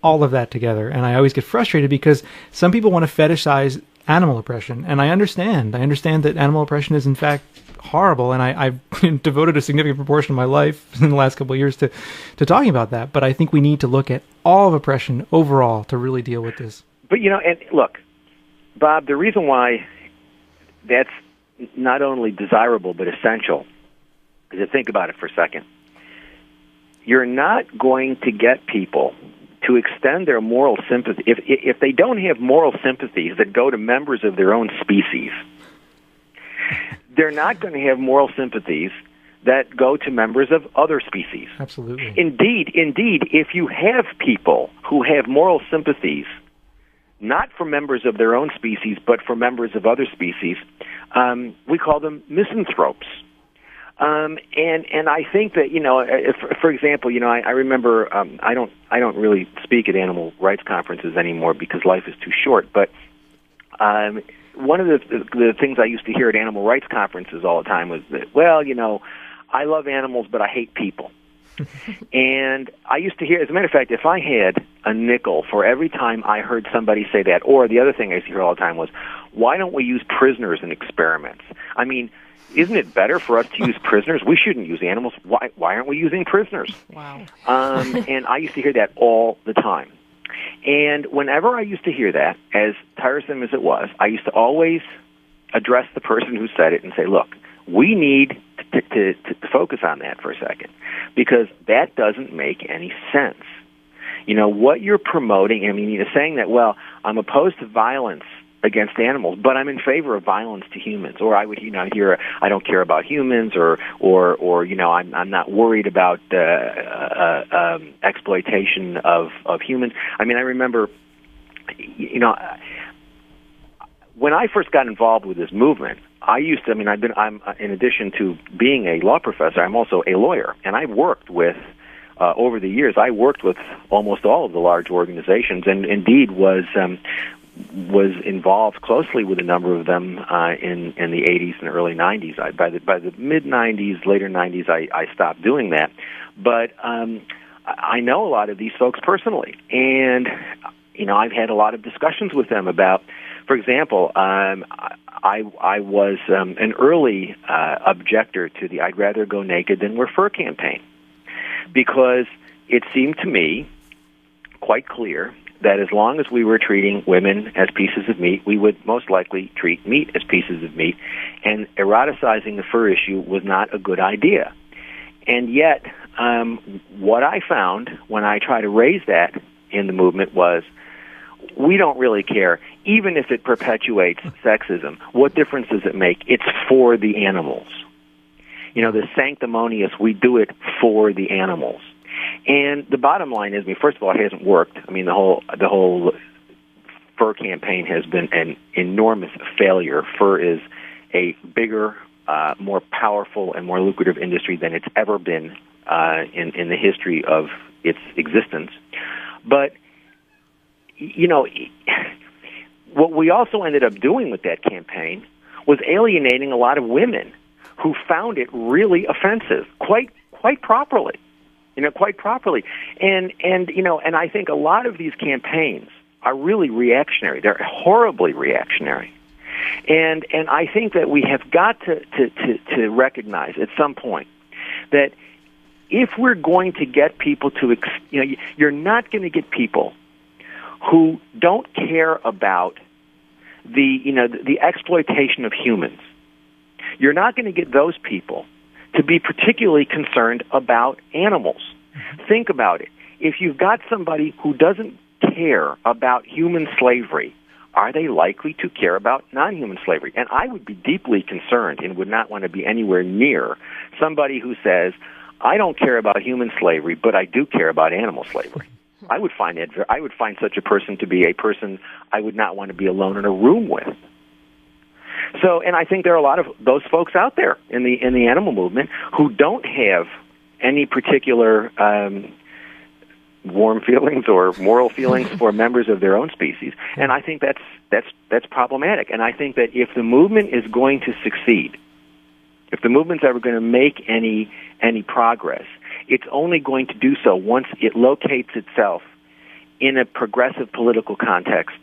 all of that together. And I always get frustrated because some people want to fetishize animal oppression, and I understand that animal oppression is in fact horrible, and I've devoted a significant proportion of my life in the last couple of years to talking about that, but I think we need to look at all of oppression overall to really deal with this. But, you know, and look, Bob, the reason why that's not only desirable but essential is to think about it for a second. You're not going to get people to extend their moral sympathy, if they don't have moral sympathies that go to members of their own species, they're not going to have moral sympathies that go to members of other species. Absolutely. Indeed, if you have people who have moral sympathies, not for members of their own species, but for members of other species, we call them misanthropes. And I think that, you know, for example, you know, I remember I don't really speak at animal rights conferences anymore because life is too short. But one of the things I used to hear at animal rights conferences all the time was that, well, you know, I love animals, but I hate people. And I used to hear, as a matter of fact, if I had a nickel for every time I heard somebody say that, or the other thing I used to hear all the time was, why don't we use prisoners in experiments? I mean, isn't it better for us to use prisoners? We shouldn't use animals. Why aren't we using prisoners? Wow. And I used to hear that all the time. And whenever I used to hear that, as tiresome as it was, I used to always address the person who said it and say, look, we need to focus on that for a second, because that doesn't make any sense. You know, what you're promoting, I mean, you're saying that, well, I'm opposed to violence against animals, but I'm in favor of violence to humans, or I would, you know, hear I don't care about humans, or you know, I'm not worried about exploitation of humans. I mean, I remember, you know, when I first got involved with this movement, I used to, I mean, I'm in addition to being a law professor, I'm also a lawyer, and I worked with over the years, I worked with almost all of the large organizations, and indeed was involved closely with a number of them in the 80s and early 90s. By the mid 90s, later 90s, I stopped doing that. But I know a lot of these folks personally, and you know, I've had a lot of discussions with them about, for example, I was an early objector to the "I'd rather go naked than wear fur" campaign, because it seemed to me quite clear that as long as we were treating women as pieces of meat, we would most likely treat meat as pieces of meat, and eroticizing the fur issue was not a good idea. And yet, what I found when I try to raise that in the movement was, we don't really care. Even if it perpetuates sexism, what difference does it make? It's for the animals. The sanctimonious, we do it for the animals. And the bottom line is, first of all, it hasn't worked. The whole fur campaign has been an enormous failure. Fur is a bigger, more powerful, and more lucrative industry than it's ever been in the history of its existence. But, what we also ended up doing with that campaign was alienating a lot of women who found it really offensive, quite properly. Quite properly. And I think a lot of these campaigns are really reactionary. They're horribly reactionary. And I think that we have got to recognize at some point that if we're going to get people to, you're not going to get people who don't care about the exploitation of humans. You're not going to get those people to be particularly concerned about animals. Think about it. If you've got somebody who doesn't care about human slavery, are they likely to care about non-human slavery? And I would be deeply concerned and would not want to be anywhere near somebody who says, I don't care about human slavery, but I do care about animal slavery. I would find such a person to be a person I would not want to be alone in a room with. So, and I think there are a lot of those folks out there in the animal movement who don't have any particular warm feelings or moral feelings for members of their own species, and I think that's problematic. And I think that if the movement is going to succeed, if the movement's ever going to make any progress, it's only going to do so once it locates itself in a progressive political context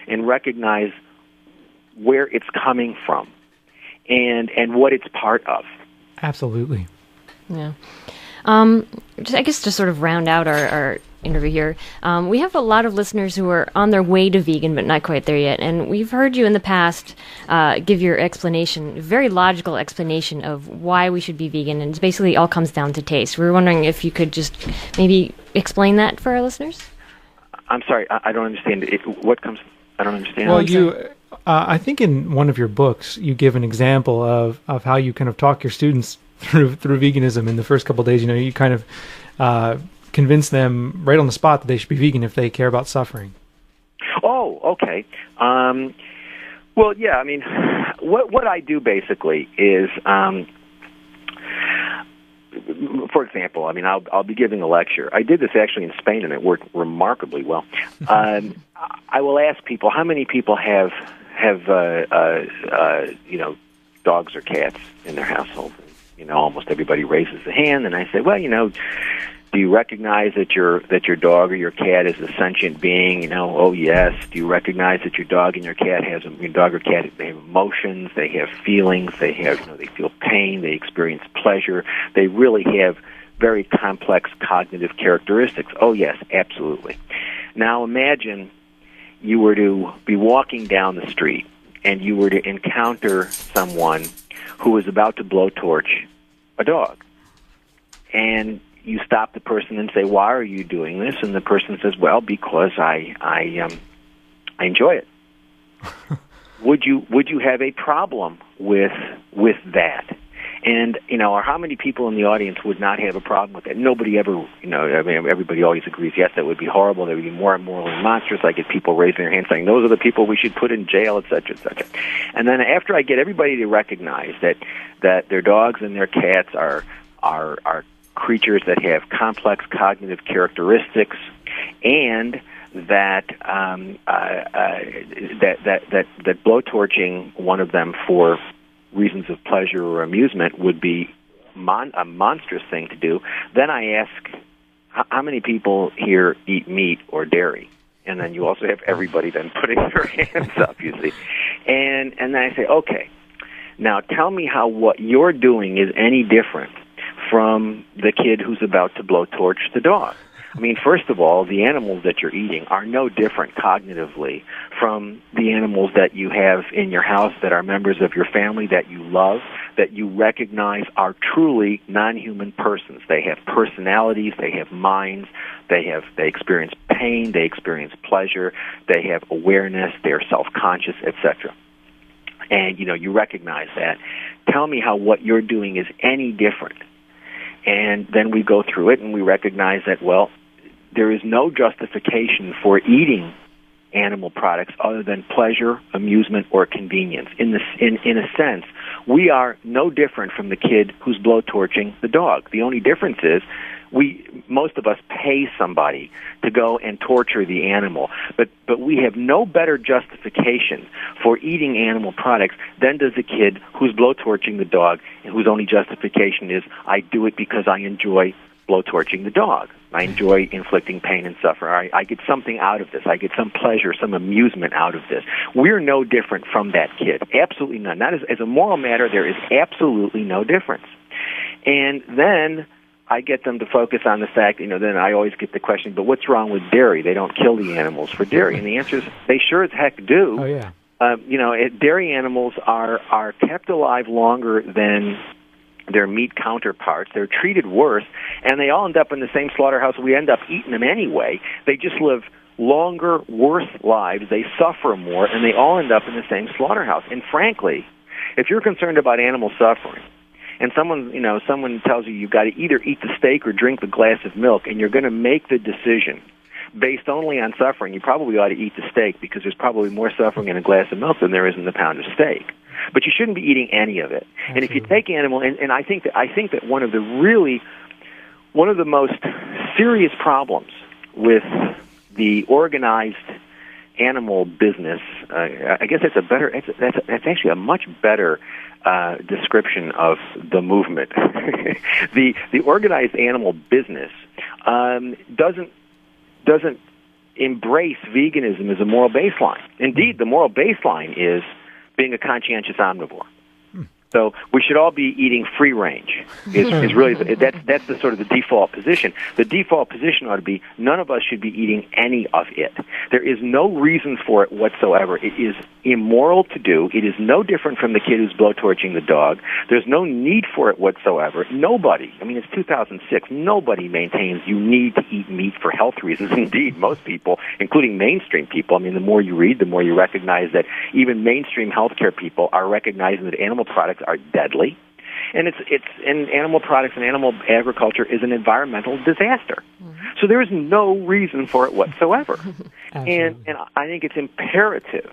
and recognize where it's coming from and what it's part of. Absolutely. Yeah. I guess to sort of round out our interview here, we have a lot of listeners who are on their way to vegan but not quite there yet, and we've heard you in the past give your explanation, a very logical explanation of why we should be vegan, and it basically all comes down to taste. We were wondering if you could just maybe explain that for our listeners? I'm sorry, I don't understand. I don't understand. Well, I think in one of your books, you give an example of how you kind of talk your students through veganism in the first couple of days. You kind of convince them right on the spot that they should be vegan if they care about suffering. Oh, okay. Well, yeah. What I do basically is, for example, I'll be giving a lecture. I did this actually in Spain, and it worked remarkably well. I will ask people, how many people have dogs or cats in their household? Almost everybody raises a hand, and I say, well, do you recognize that your dog or your cat is a sentient being? Oh yes. Do you recognize that your dog or cat they have emotions, they have feelings, they feel pain, they experience pleasure, they really have very complex cognitive characteristics? Oh yes, absolutely. Now imagine you were to be walking down the street and you were to encounter someone who was about to blowtorch a dog. And you stop the person and say, why are you doing this? And the person says, well, because I enjoy it. Would you have a problem with that? And, or how many people in the audience would not have a problem with that? Nobody ever, everybody always agrees, yes, that would be horrible, that would be more and morally monstrous. I get people raising their hands saying, those are the people we should put in jail, et cetera, et cetera. And then after I get everybody to recognize that their dogs and their cats are creatures that have complex cognitive characteristics, and that blowtorching one of them for reasons of pleasure or amusement would be a monstrous thing to do, then I ask, how many people here eat meat or dairy? And then you also have everybody then putting their hands up, you see. And then I say, okay, now tell me how what you're doing is any different from the kid who's about to blowtorch the dog. I mean, first of all, the animals that you're eating are no different cognitively from the animals that you have in your house that are members of your family that you love, that you recognize are truly non-human persons. They have personalities, they have minds, they experience pain, they experience pleasure, they have awareness, they're self-conscious, etc. And, you recognize that. Tell me how what you're doing is any different. And then we go through it and we recognize that, well, there is no justification for eating animal products other than pleasure, amusement, or convenience. In a sense, we are no different from the kid who's blowtorching the dog. The only difference is most of us pay somebody to go and torture the animal, but we have no better justification for eating animal products than does the kid who's blowtorching the dog and whose only justification is, I do it because I enjoy blowtorching the dog. I enjoy inflicting pain and suffering. I get something out of this. I get some pleasure, some amusement out of this. We're no different from that kid. Absolutely none. Not as a moral matter, there is absolutely no difference. And then I get them to focus on the fact, then I always get the question, but what's wrong with dairy? They don't kill the animals for dairy. And the answer is, they sure as heck do. Oh, yeah. Dairy animals are kept alive longer than their meat counterparts. They're treated worse, and they all end up in the same slaughterhouse. We end up eating them anyway. They just live longer, worse lives. They suffer more, and they all end up in the same slaughterhouse. And frankly, if you're concerned about animal suffering, and someone tells you you've got to either eat the steak or drink the glass of milk, and you're going to make the decision based only on suffering, you probably ought to eat the steak because there's probably more suffering in a glass of milk than there is in the pound of steak. But you shouldn't be eating any of it. Absolutely. And if you take animal, and I think that one of the most serious problems with the organized animal business, I guess that's actually a much better description of the movement. The organized animal business doesn't embrace veganism as a moral baseline. Indeed, the moral baseline is being a conscientious omnivore. So we should all be eating free range. Is really that's the sort of the default position. The default position ought to be none of us should be eating any of it. There is no reason for it whatsoever. It is immoral to do. It is no different from the kid who's blowtorching the dog. There's no need for it whatsoever. Nobody, it's 2006, nobody maintains you need to eat meat for health reasons. Indeed, most people, including mainstream people, the more you read, the more you recognize that even mainstream healthcare people are recognizing that animal products are deadly, and and animal products and animal agriculture is an environmental disaster. Mm-hmm. So there is no reason for it whatsoever. and I think it's imperative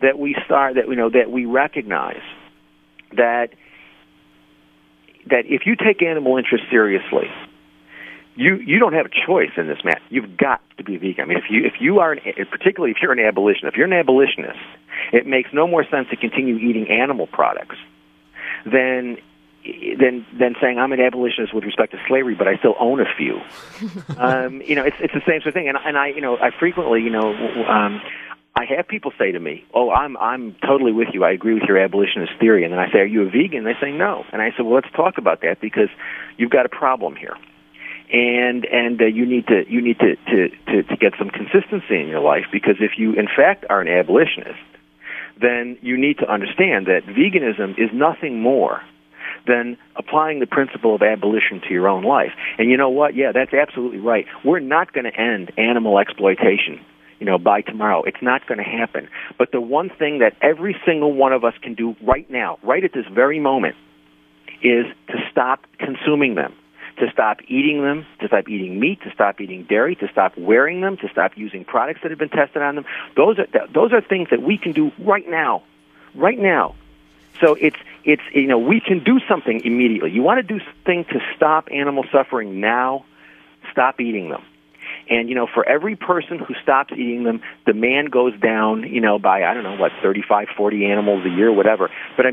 that we recognize that if you take animal interest seriously, you don't have a choice in this matter. You've got to be vegan. Particularly if you're an abolitionist, it makes no more sense to continue eating animal products than saying I'm an abolitionist with respect to slavery, but I still own a few. It's the same sort of thing. And I frequently, I have people say to me, "Oh, I'm totally with you. I agree with your abolitionist theory." And then I say, "Are you a vegan?" And they say, "No." And I say, "Well, let's talk about that because you've got a problem here, and you need to get some consistency in your life because if you in fact are an abolitionist, then you need to understand that veganism is nothing more than applying the principle of abolition to your own life. And you know what? Yeah, that's absolutely right. We're not going to end animal exploitation, by tomorrow. It's not going to happen. But the one thing that every single one of us can do right now, right at this very moment, is to stop consuming them. To stop eating them, to stop eating meat, to stop eating dairy, to stop wearing them, to stop using products that have been tested on them. Those are things that we can do right now. So it's we can do something immediately. You want to do something to stop animal suffering now, stop eating them. And for every person who stops eating them, demand goes down, by 35, 40 animals a year, whatever. But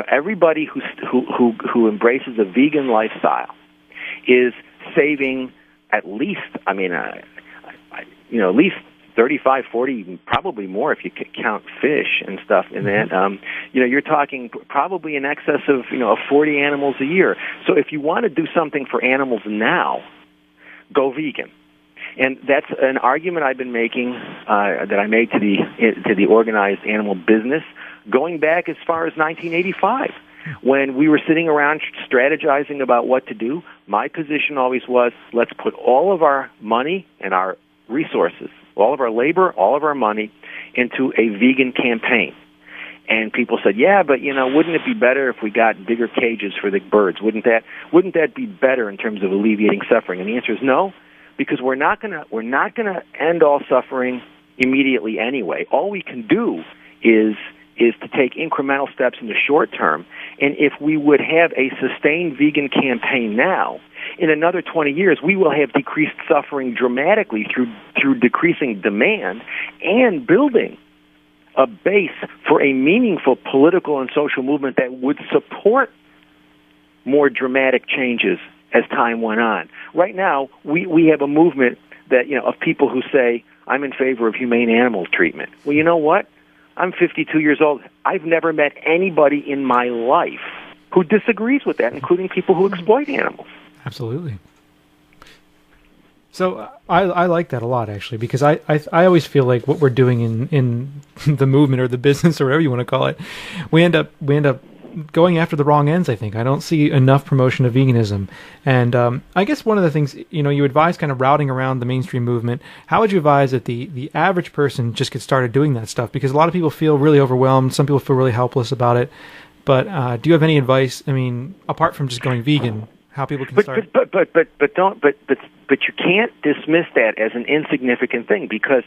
everybody who embraces a vegan lifestyle is saving at least, at least 30% 35, 40, probably more if you count fish and stuff. And then, you're talking probably in excess of, 40 animals a year. So if you want to do something for animals now, go vegan. And that's an argument I've been making that I made to the organized animal business going back as far as 1985. When we were sitting around strategizing about what to do, my position always was, let's put all of our money and our resources, all of our labor, all of our money into a vegan campaign. And people said, yeah, but, wouldn't it be better if we got bigger cages for the birds? Wouldn't that be better in terms of alleviating suffering? And the answer is no, because we're not gonna end all suffering immediately anyway. All we can do is to take incremental steps in the short term. And if we would have a sustained vegan campaign now, in another 20 years, we will have decreased suffering dramatically through decreasing demand and building a base for a meaningful political and social movement that would support more dramatic changes as time went on. Right now, we have a movement that, of people who say, I'm in favor of humane animal treatment. Well, you know what? I'm 52 years old. I've never met anybody in my life who disagrees with that, including people who exploit animals. Absolutely. So I like that a lot, actually, because I always feel like what we're doing in the movement or the business or whatever you want to call it, we end up going after the wrong ends, I think. I don't see enough promotion of veganism. And I guess one of the things, you advise kind of routing around the mainstream movement. How would you advise that the average person just get started doing that stuff? Because a lot of people feel really overwhelmed. Some people feel really helpless about it. But do you have any advice, apart from just going vegan, how people can start? But you can't dismiss that as an insignificant thing because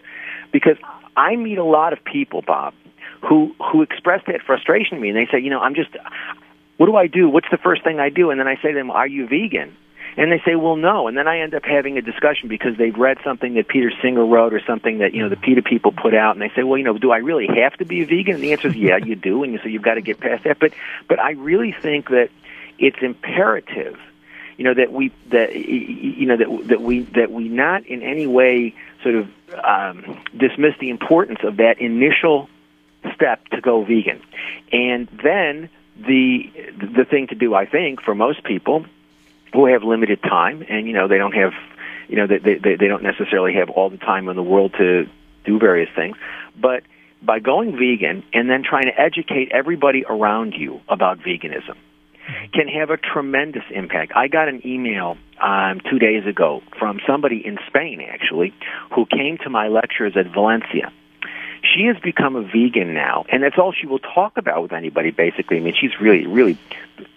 I meet a lot of people, Bob, who express that frustration to me, and they say, what do I do? What's the first thing I do? And then I say to them, are you vegan? And they say, well, no. And then I end up having a discussion because they've read something that Peter Singer wrote or something that, the PETA people put out. And they say, well, do I really have to be a vegan? And the answer is, yeah, you do. And so you've got to get past that. But I really think that it's imperative, that we not in any way sort of dismiss the importance of that initial step to go vegan. And then the thing to do, I think, for most people who have limited time and, they don't have, they don't necessarily have all the time in the world to do various things, but by going vegan and then trying to educate everybody around you about veganism can have a tremendous impact. I got an email 2 days ago from somebody in Spain, actually, who came to my lectures at Valencia. She has become a vegan now, and that's all she will talk about with anybody, basically. She's really,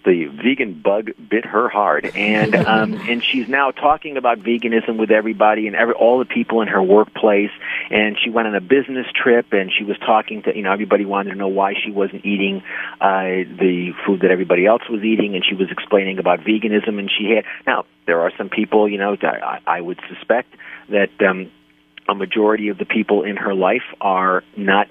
the vegan bug bit her hard, and and she's now talking about veganism with everybody and all the people in her workplace, and she went on a business trip, and she was talking to, everybody wanted to know why she wasn't eating the food that everybody else was eating, and she was explaining about veganism, and now, there are some people, I would suspect that a majority of the people in her life are not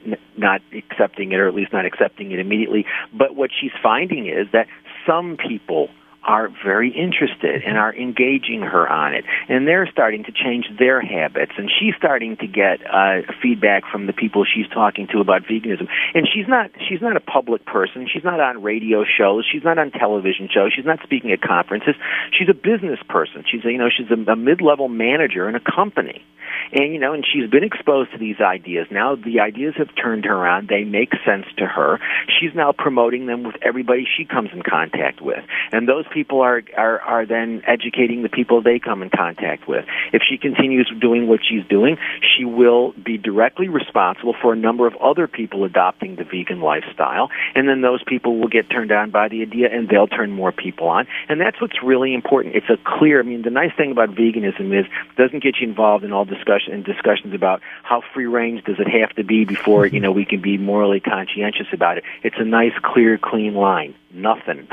accepting it, or at least not accepting it immediately. But what she's finding is that some people are very interested and are engaging her on it, and they're starting to change their habits, and she's starting to get feedback from the people she's talking to about veganism. And she's not a public person. She's not on radio shows. She's not on television shows. She's not speaking at conferences. She's a business person. She's a mid-level manager in a company. And, and she's been exposed to these ideas. Now the ideas have turned her on. They make sense to her. She's now promoting them with everybody she comes in contact with. And those people are then educating the people they come in contact with. If she continues doing what she's doing, she will be directly responsible for a number of other people adopting the vegan lifestyle. And then those people will get turned on by the idea, and they'll turn more people on. And that's what's really important. It's a clear, the nice thing about veganism is it doesn't get you involved in all discussions about how free range does it have to be before we can be morally conscientious about it. It's a nice, clear, clean line. Nothing.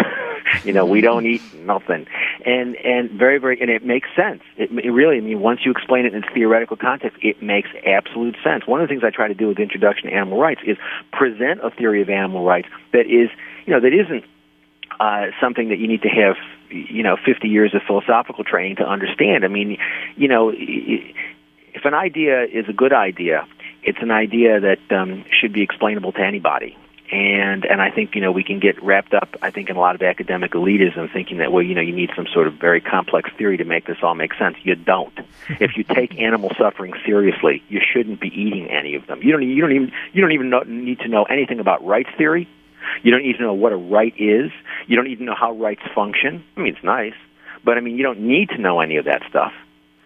We don't eat nothing, and very, very, and it makes sense. It really, once you explain it in its theoretical context, it makes absolute sense. One of the things I try to do with the Introduction to Animal Rights is present a theory of animal rights that is, that isn't something that you need to have, 50 years of philosophical training to understand. if an idea is a good idea, it's an idea that should be explainable to anybody. And I think, we can get wrapped up, I think, in a lot of academic elitism, thinking that, you need some sort of very complex theory to make this all make sense. You don't. If you take animal suffering seriously, you shouldn't be eating any of them. You don't even need to know anything about rights theory. You don't need to know what a right is. You don't even know how rights function. I mean, it's nice, but you don't need to know any of that stuff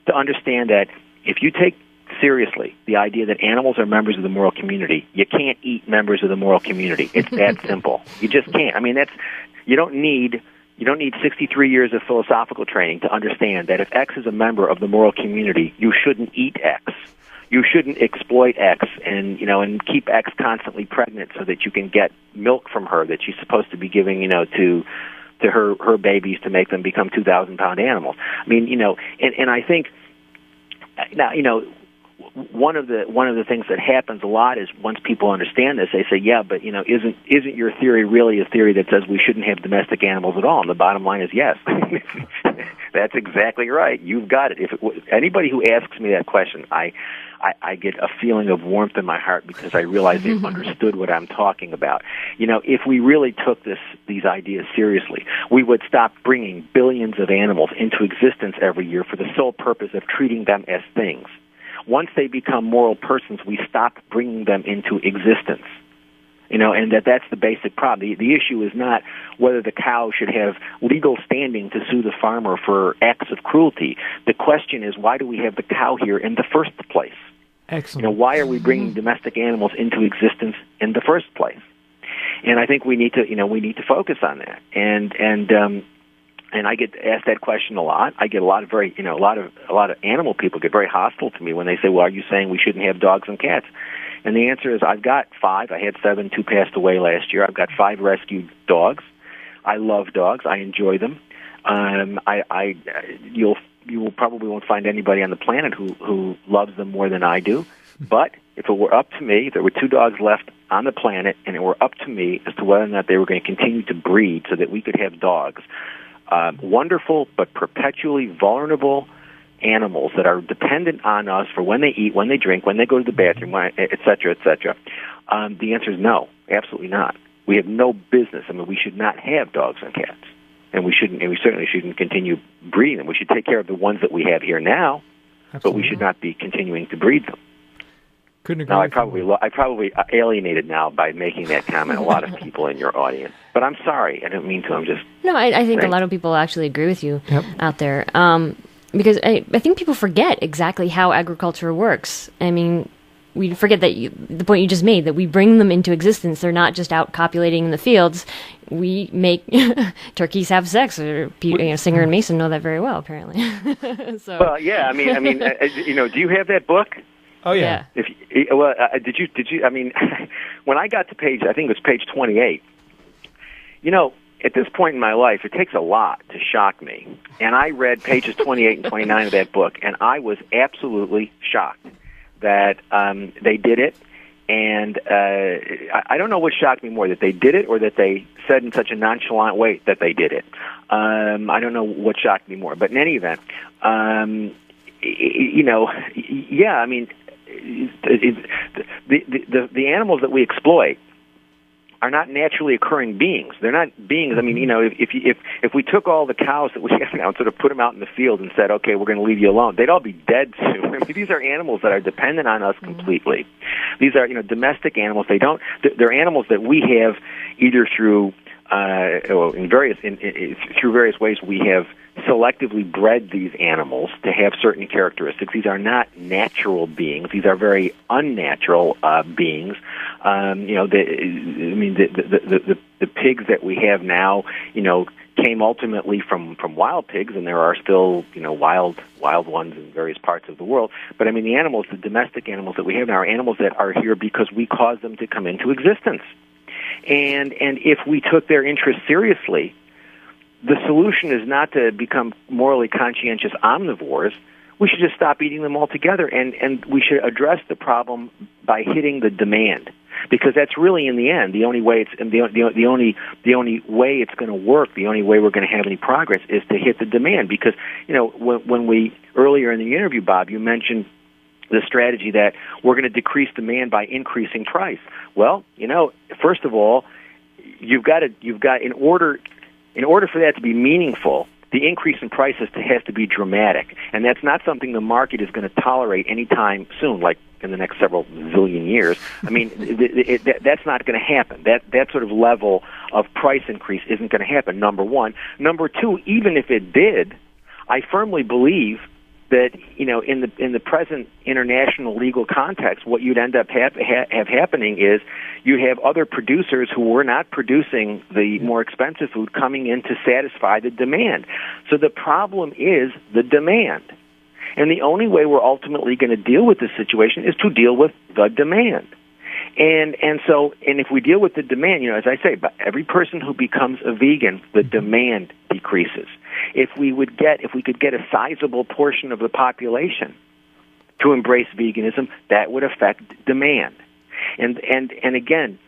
to understand that if you take seriously the idea that animals are members of the moral community, you can't eat members of the moral community. It's that simple. You just can't. You don't need 63 years of philosophical training to understand that if X is a member of the moral community, you shouldn't eat X. You shouldn't exploit X and keep X constantly pregnant so that you can get milk from her that she's supposed to be giving, to her babies to make them become 2,000-pound animals. And I think now, one of the things that happens a lot is once people understand this, they say, yeah, but isn't your theory really a theory that says we shouldn't have domestic animals at all? And the bottom line is yes. That's exactly right. You've got it. Anybody who asks me that question, I get a feeling of warmth in my heart because I realize they've understood what I'm talking about. If we really took these ideas seriously, we would stop bringing billions of animals into existence every year for the sole purpose of treating them as things. Once they become moral persons, we stop bringing them into existence. And that's the basic problem. The issue is not whether the cow should have legal standing to sue the farmer for acts of cruelty. The question is, why do we have the cow here in the first place? Excellent. Why are we bringing domestic animals into existence in the first place? And I think we need to focus on that. And I get asked that question a lot. I get a lot of animal people get very hostile to me when they say, "Well, are you saying we shouldn't have dogs and cats?" And the answer is, I've got 5. I had 7. 2 passed away last year. I've got 5 rescued dogs. I love dogs. I enjoy them. You probably won't find anybody on the planet who loves them more than I do. But if it were up to me, if there were 2 dogs left on the planet, and it were up to me as to whether or not they were going to continue to breed so that we could have dogs, wonderful but perpetually vulnerable animals that are dependent on us for when they eat, when they drink, when they go to the bathroom, et cetera, et cetera. The answer is no, absolutely not. We have no business. We should not have dogs and cats, and we certainly shouldn't continue breeding them. We should take care of the ones that we have here now, But we should not be continuing to breed them. Couldn't agree. Now, I probably alienated now by making that comment a lot of people in your audience. But I'm sorry. I didn't mean to. I'm just... No, I think a lot of people actually agree with you out there. Because I think people forget exactly how agriculture works. I mean, we forget that the point you just made, that we bring them into existence. They're not just out copulating in the fields. We make turkeys have sex. Or Singer and Mason know that very well, apparently. So. Well, yeah. I mean, do you have that book? Oh yeah. Did you? I mean, when I got to page, I think it was page 28. At this point in my life, it takes a lot to shock me. And I read pages 28 and 29 of that book, and I was absolutely shocked that they did it. And I don't know what shocked me more, that they did it or that they said in such a nonchalant way that they did it. I don't know what shocked me more. But in any event, I mean, the animals that we exploit are not naturally occurring beings. They're not beings. I mean, if we took all the cows that we have now and sort of put them out in the field and said, okay, we're going to leave you alone, they'd all be dead soon. I mean, these are animals that are dependent on us completely. These are, domestic animals. They're animals that we have either through through various ways we have selectively bred these animals to have certain characteristics. These are not natural beings. These are very unnatural beings. The pigs that we have now, came ultimately from wild pigs, and there are still, wild ones in various parts of the world. But I mean, the domestic animals that we have now are animals that are here because we caused them to come into existence. And if we took their interests seriously, the solution is not to become morally conscientious omnivores. We should just stop eating them altogether, and we should address the problem by hitting the demand, because that's really, in the end, the only way it's the only way it's going to work. The only way we're going to have any progress is to hit the demand. Because when we earlier in the interview, Bob, you mentioned the strategy that we're going to decrease demand by increasing price. Well, first of all, you've got in order for that to be meaningful, the increase in prices has to be dramatic, and that's not something the market is going to tolerate anytime soon, like in the next several zillion years. I mean, that's not going to happen. That sort of level of price increase isn't going to happen, number one. Number two, even if it did, I firmly believe that, in the present international legal context, what you'd end up have happening is you have other producers who were not producing the more expensive food coming in to satisfy the demand. So the problem is the demand. And the only way we're ultimately going to deal with this situation is to deal with the demand. And if we deal with the demand, as I say, every person who becomes a vegan, the demand decreases. If we could get a sizable portion of the population to embrace veganism, that would affect demand. And again,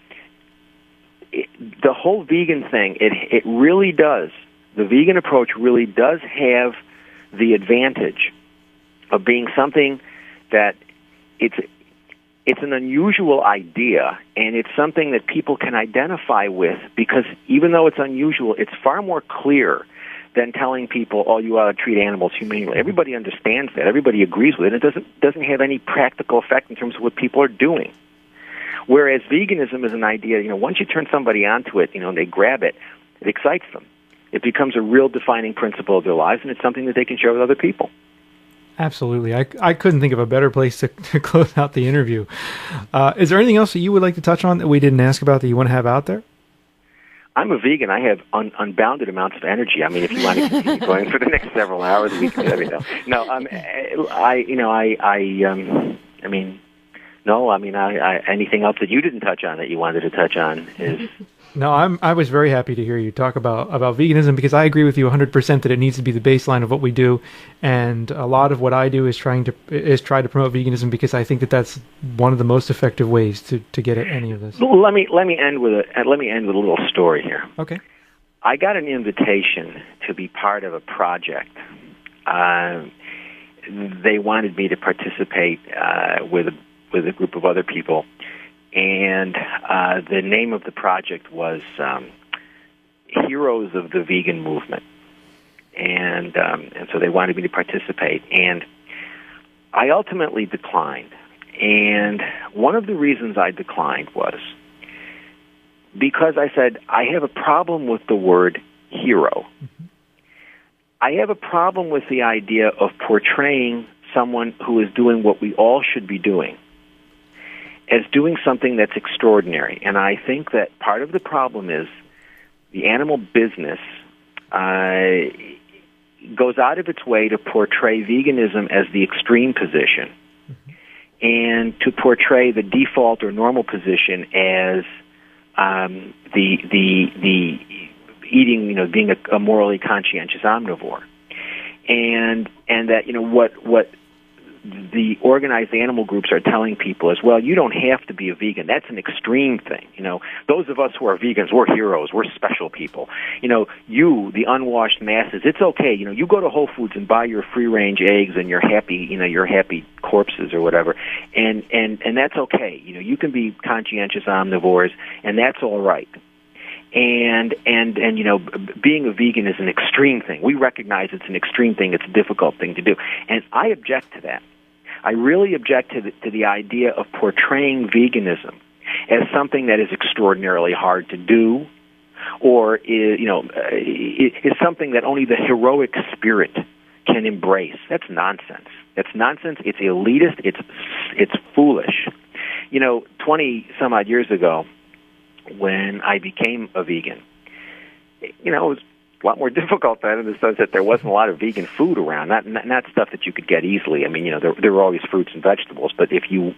the whole vegan thing, it really does. The vegan approach really does have the advantage of being something that it's an unusual idea, and it's something that people can identify with, because even though it's unusual, it's far more clear than telling people, "Oh, you ought to treat animals humanely." Everybody understands that. Everybody agrees with it. It doesn't have any practical effect in terms of what people are doing. Whereas veganism is an idea, once you turn somebody onto it, and they grab it, it excites them. It becomes a real defining principle of their lives, and it's something that they can share with other people. Absolutely. I couldn't think of a better place to close out the interview. Is there anything else that you would like to touch on that we didn't ask about that you want to have out there? I'm a vegan. I have unbounded amounts of energy. I mean, if you want to continue going for the next several hours, we can. Anything else that you didn't touch on that you wanted to touch on is. No, I was very happy to hear you talk about veganism, because I agree with you 100% that it needs to be the baseline of what we do, and a lot of what I do is try to promote veganism, because I think that that's one of the most effective ways to get at any of this. Let me end with a little story here. Okay. I got an invitation to be part of a project. They wanted me to participate with a group of other people. And the name of the project was Heroes of the Vegan Movement, and so they wanted me to participate, and I ultimately declined. And one of the reasons I declined was because I said I have a problem with the word hero. Mm-hmm. I have a problem with the idea of portraying someone who is doing what we all should be doing as doing something that's extraordinary. And I think that part of the problem is the animal business goes out of its way to portray veganism as the extreme position, mm-hmm. and to portray the default or normal position as the eating, being a morally conscientious omnivore. And that, what the organized animal groups are telling people is, well, you don't have to be a vegan. That's an extreme thing. Those of us who are vegans, we're heroes. We're special people. You, the unwashed masses, it's okay. You go to Whole Foods and buy your free-range eggs and your happy corpses or whatever, and that's okay. You can be conscientious omnivores, and that's all right. And being a vegan is an extreme thing. We recognize it's an extreme thing. It's a difficult thing to do. And I object to that. I really object to the idea of portraying veganism as something that is extraordinarily hard to do, or is something that only the heroic spirit can embrace. That's nonsense. That's nonsense. It's elitist. It's foolish. 20 some odd years ago, when I became a vegan, it was a lot more difficult then, in the sense that there wasn't a lot of vegan food around, not stuff that you could get easily. I mean, there were always fruits and vegetables, but if you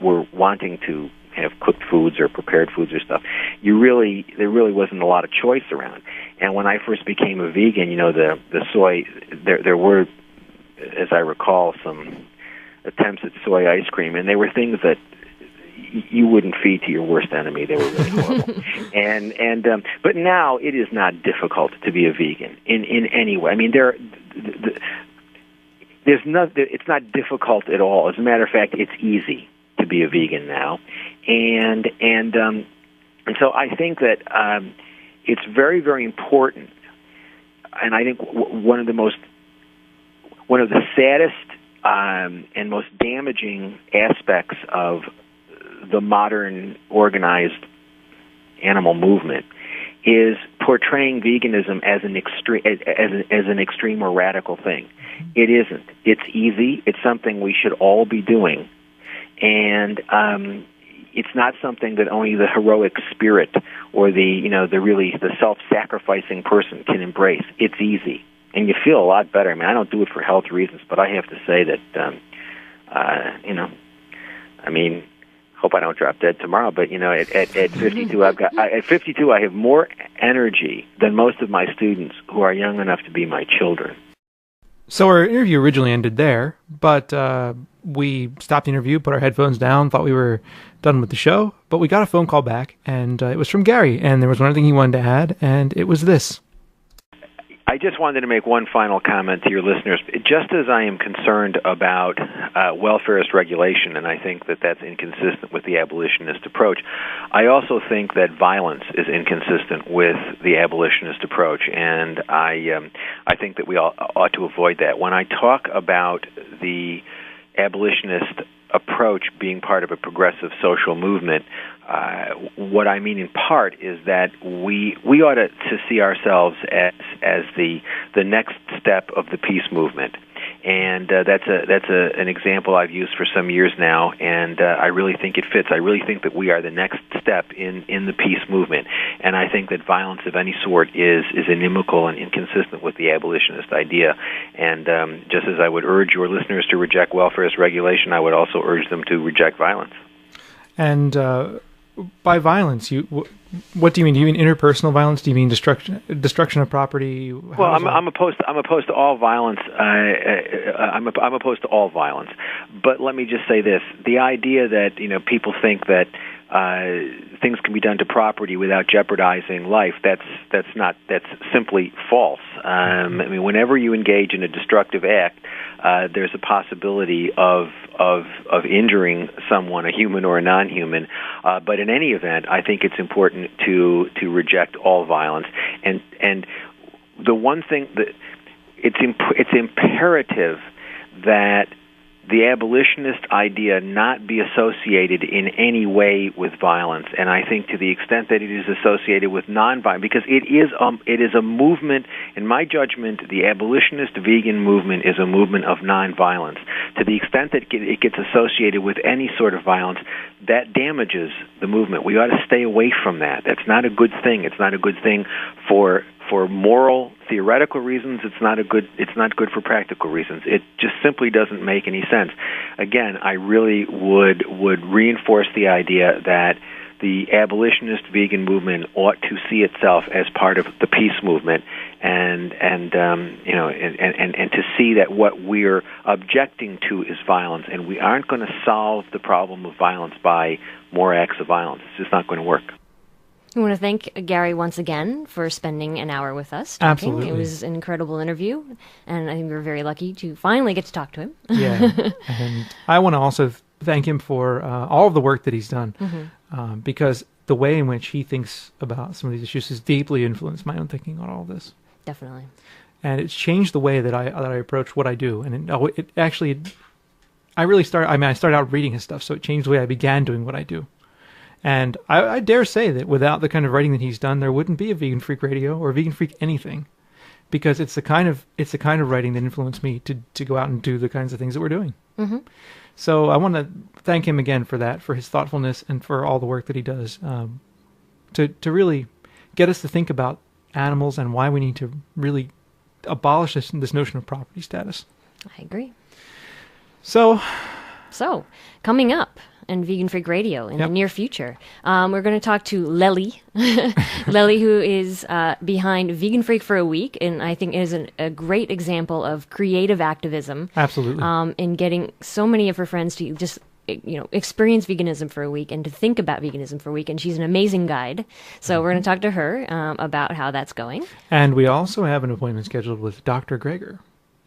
were wanting to have cooked foods or prepared foods or stuff, there really wasn't a lot of choice around. And when I first became a vegan, the soy, there were, as I recall, some attempts at soy ice cream, and they were things that you wouldn't feed to your worst enemy. They were really horrible. But now it is not difficult to be a vegan in any way. I mean, there it's not difficult at all. As a matter of fact, it's easy to be a vegan now, and so I think that it's very, very important. And I think one of the saddest and most damaging aspects of the modern organized animal movement is portraying veganism as an extreme or radical thing. It isn't. It's easy. It's something we should all be doing, and it's not something that only the heroic spirit or the self-sacrificing person can embrace. It's easy, and you feel a lot better. I mean, I don't do it for health reasons, but I have to say that hope I don't drop dead tomorrow. But at 52, at 52, I have more energy than most of my students who are young enough to be my children. So our interview originally ended there, but we stopped the interview, put our headphones down, thought we were done with the show, but we got a phone call back, and it was from Gary, and there was one thing he wanted to add, and it was this. I just wanted to make one final comment to your listeners. Just as I am concerned about welfarist regulation, and I think that that's inconsistent with the abolitionist approach, I also think that violence is inconsistent with the abolitionist approach, and I think that we all ought to avoid that. When I talk about the abolitionist approach being part of a progressive social movement, what I mean in part is that we ought to see ourselves as the next step of the peace movement, and that's an example I've used for some years now, and I really think it fits. I really think that we are the next step in the peace movement, and I think that violence of any sort is inimical and inconsistent with the abolitionist idea. And just as I would urge your listeners to reject welfarist regulation, I would also urge them to reject violence. And by violence, what do you mean? Do you mean interpersonal violence? Do you mean destruction of property? Well, I'm opposed to all violence. I'm opposed to all violence. But let me just say this: the idea that people think that things can be done to property without jeopardizing life, that's simply false. I mean, whenever you engage in a destructive act, there's a possibility of injuring someone, a human or a non-human. But in any event, I think it's important to reject all violence. And the one thing that it's imperative that the abolitionist idea not be associated in any way with violence, and I think to the extent that it is associated with non-violence, because it is a movement. In my judgment, the abolitionist vegan movement is a movement of non-violence. To the extent that it gets associated with any sort of violence, that damages the movement. We ought to stay away from that. That's not a good thing. It's not a good thing for moral, theoretical reasons. It's not good for practical reasons. It just simply doesn't make any sense. Again, I really would reinforce the idea that the abolitionist vegan movement ought to see itself as part of the peace movement, and to see that what we're objecting to is violence, and we aren't going to solve the problem of violence by more acts of violence. It's just not going to work. I want to thank Gary once again for spending an hour with us talking. Absolutely. It was an incredible interview, and I think we're very lucky to finally get to talk to him. Yeah, and I want to also thank him for all of the work that he's done, because the way in which he thinks about some of these issues has deeply influenced my own thinking on all of this. Definitely. And it's changed the way that I approach what I do. And it actually, I started out reading his stuff, so it changed the way I began doing what I do. And I dare say that without the kind of writing that he's done, there wouldn't be a Vegan Freak Radio or Vegan Freak anything, because it's the kind of writing that influenced me to go out and do the kinds of things that we're doing. Mm-hmm. So I want to thank him again for that, for his thoughtfulness and for all the work that he does to really get us to think about animals and why we need to really abolish this notion of property status. I agree. So coming up in Vegan Freak Radio in the near future, we're going to talk to Lely, Lely, who is behind Vegan Freak for a Week, and I think is a great example of creative activism. Absolutely. In getting so many of her friends to just experience veganism for a week and to think about veganism for a week, and she's an amazing guide. So we're going to talk to her about how that's going. And we also have an appointment scheduled with Dr. Greger.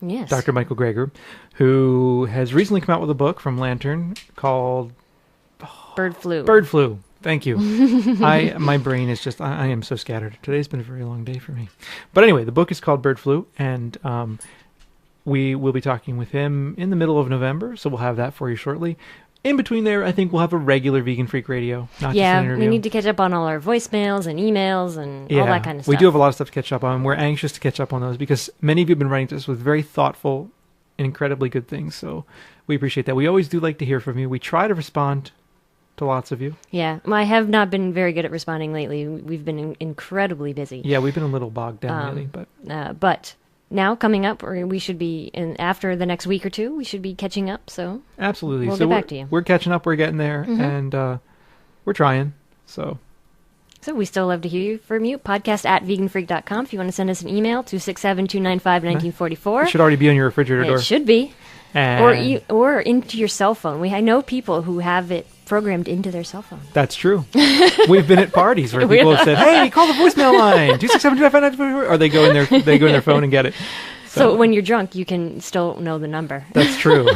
Yes. Dr. Michael Greger, who has recently come out with a book from Lantern called Bird flu. Bird Flu. Thank you. My brain is just, I am so scattered. Today's been a very long day for me. But anyway, the book is called Bird Flu, and we will be talking with him in the middle of November, so we'll have that for you shortly. In between there, I think we'll have a regular Vegan Freak Radio, not just an interview. We need to catch up on all our voicemails and emails and all that kind of stuff. We do have a lot of stuff to catch up on. We're anxious to catch up on those because many of you have been writing to us with very thoughtful and incredibly good things, so we appreciate that. We always do like to hear from you. We try to respond to lots of you. Yeah, I have not been very good at responding lately. We've been incredibly busy. Yeah, we've been a little bogged down lately, but now coming up, we should be after the next week or two. We should be catching up. So absolutely, we'll get back to you. We're catching up. We're getting there, and we're trying. So we still love to hear from you. Podcast@veganfreak.com. If you want to send us an email, 267-295-1944. It should already be on your refrigerator door. It should be. And Or into your cell phone. I know people who have it programmed into their cell phone. That's true. We've been at parties where people have said, "Hey, call the voicemail line 267-295-1944," or they go in their phone and get it. So when you're drunk, you can still know the number. That's true.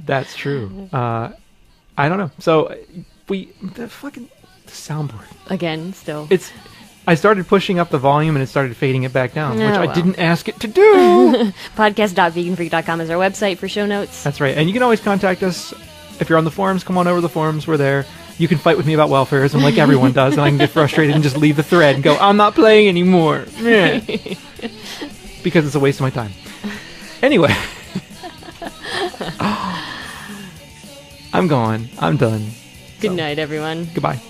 That's true. I don't know. So the soundboard again. Still, I started pushing up the volume and it started fading it back down, which I didn't ask it to do. Podcast.veganfreak.com is our website for show notes. That's right. And you can always contact us. If you're on the forums, come on over to the forums. We're there. You can fight with me about welfarism like everyone does, and I can get frustrated and just leave the thread and go, I'm not playing anymore. Because it's a waste of my time. Anyway. I'm gone. I'm done. Good night, everyone. Goodbye.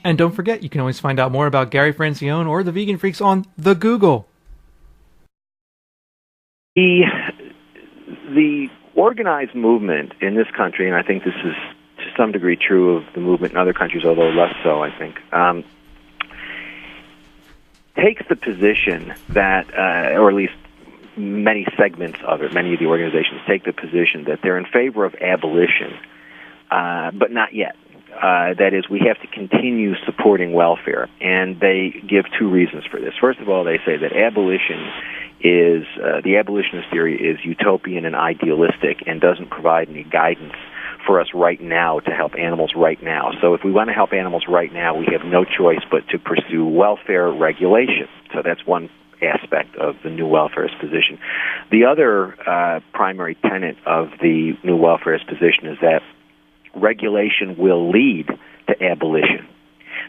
And don't forget, you can always find out more about Gary Francione or the Vegan Freaks on the Google. The organized movement in this country, and I think this is to some degree true of the movement in other countries, although less so, I think, takes the position that, or at least many segments of it, many of the organizations take the position that they're in favor of abolition, but not yet. That is, we have to continue supporting welfare, and they give two reasons for this. First of all, they say that abolition is, the abolitionist theory is utopian and idealistic and doesn't provide any guidance for us right now to help animals right now. So if we want to help animals right now, we have no choice but to pursue welfare regulation. So that's one aspect of the new welfarist position. The other primary tenet of the new welfarist position is that regulation will lead to abolition.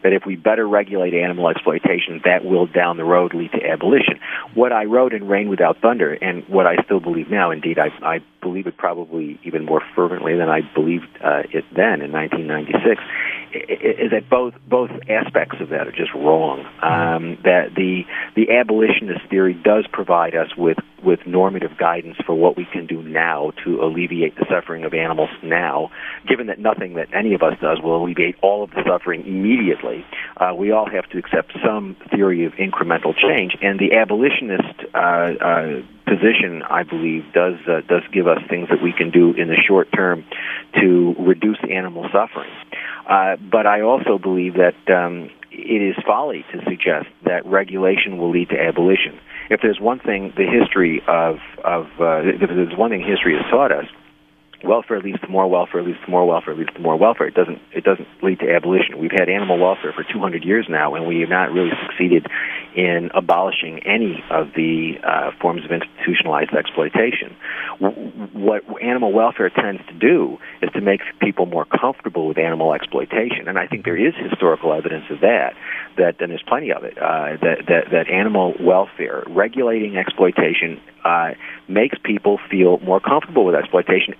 That if we better regulate animal exploitation, that will down the road lead to abolition. What I wrote in Rain Without Thunder, and what I still believe now, indeed, I believe it probably even more fervently than I believed it then in 1996, is that both aspects of that are just wrong. That the abolitionist theory does provide us with normative guidance for what we can do now to alleviate the suffering of animals now, given that nothing that any of us does will alleviate all of the suffering immediately. We all have to accept some theory of incremental change, and the abolitionist position, I believe, does give us things that we can do in the short term to reduce animal suffering. But I also believe that it is folly to suggest that regulation will lead to abolition. If there's one thing the history if there's one thing history has taught us, welfare leads to more welfare, leads to more welfare, leads to more welfare. It doesn't lead to abolition. We've had animal welfare for 200 years now, and we have not really succeeded in abolishing any of the forms of institutionalized exploitation. What animal welfare tends to do is to make people more comfortable with animal exploitation, and I think there is historical evidence of that, and there's plenty of it, that animal welfare, regulating exploitation, makes people feel more comfortable with exploitation.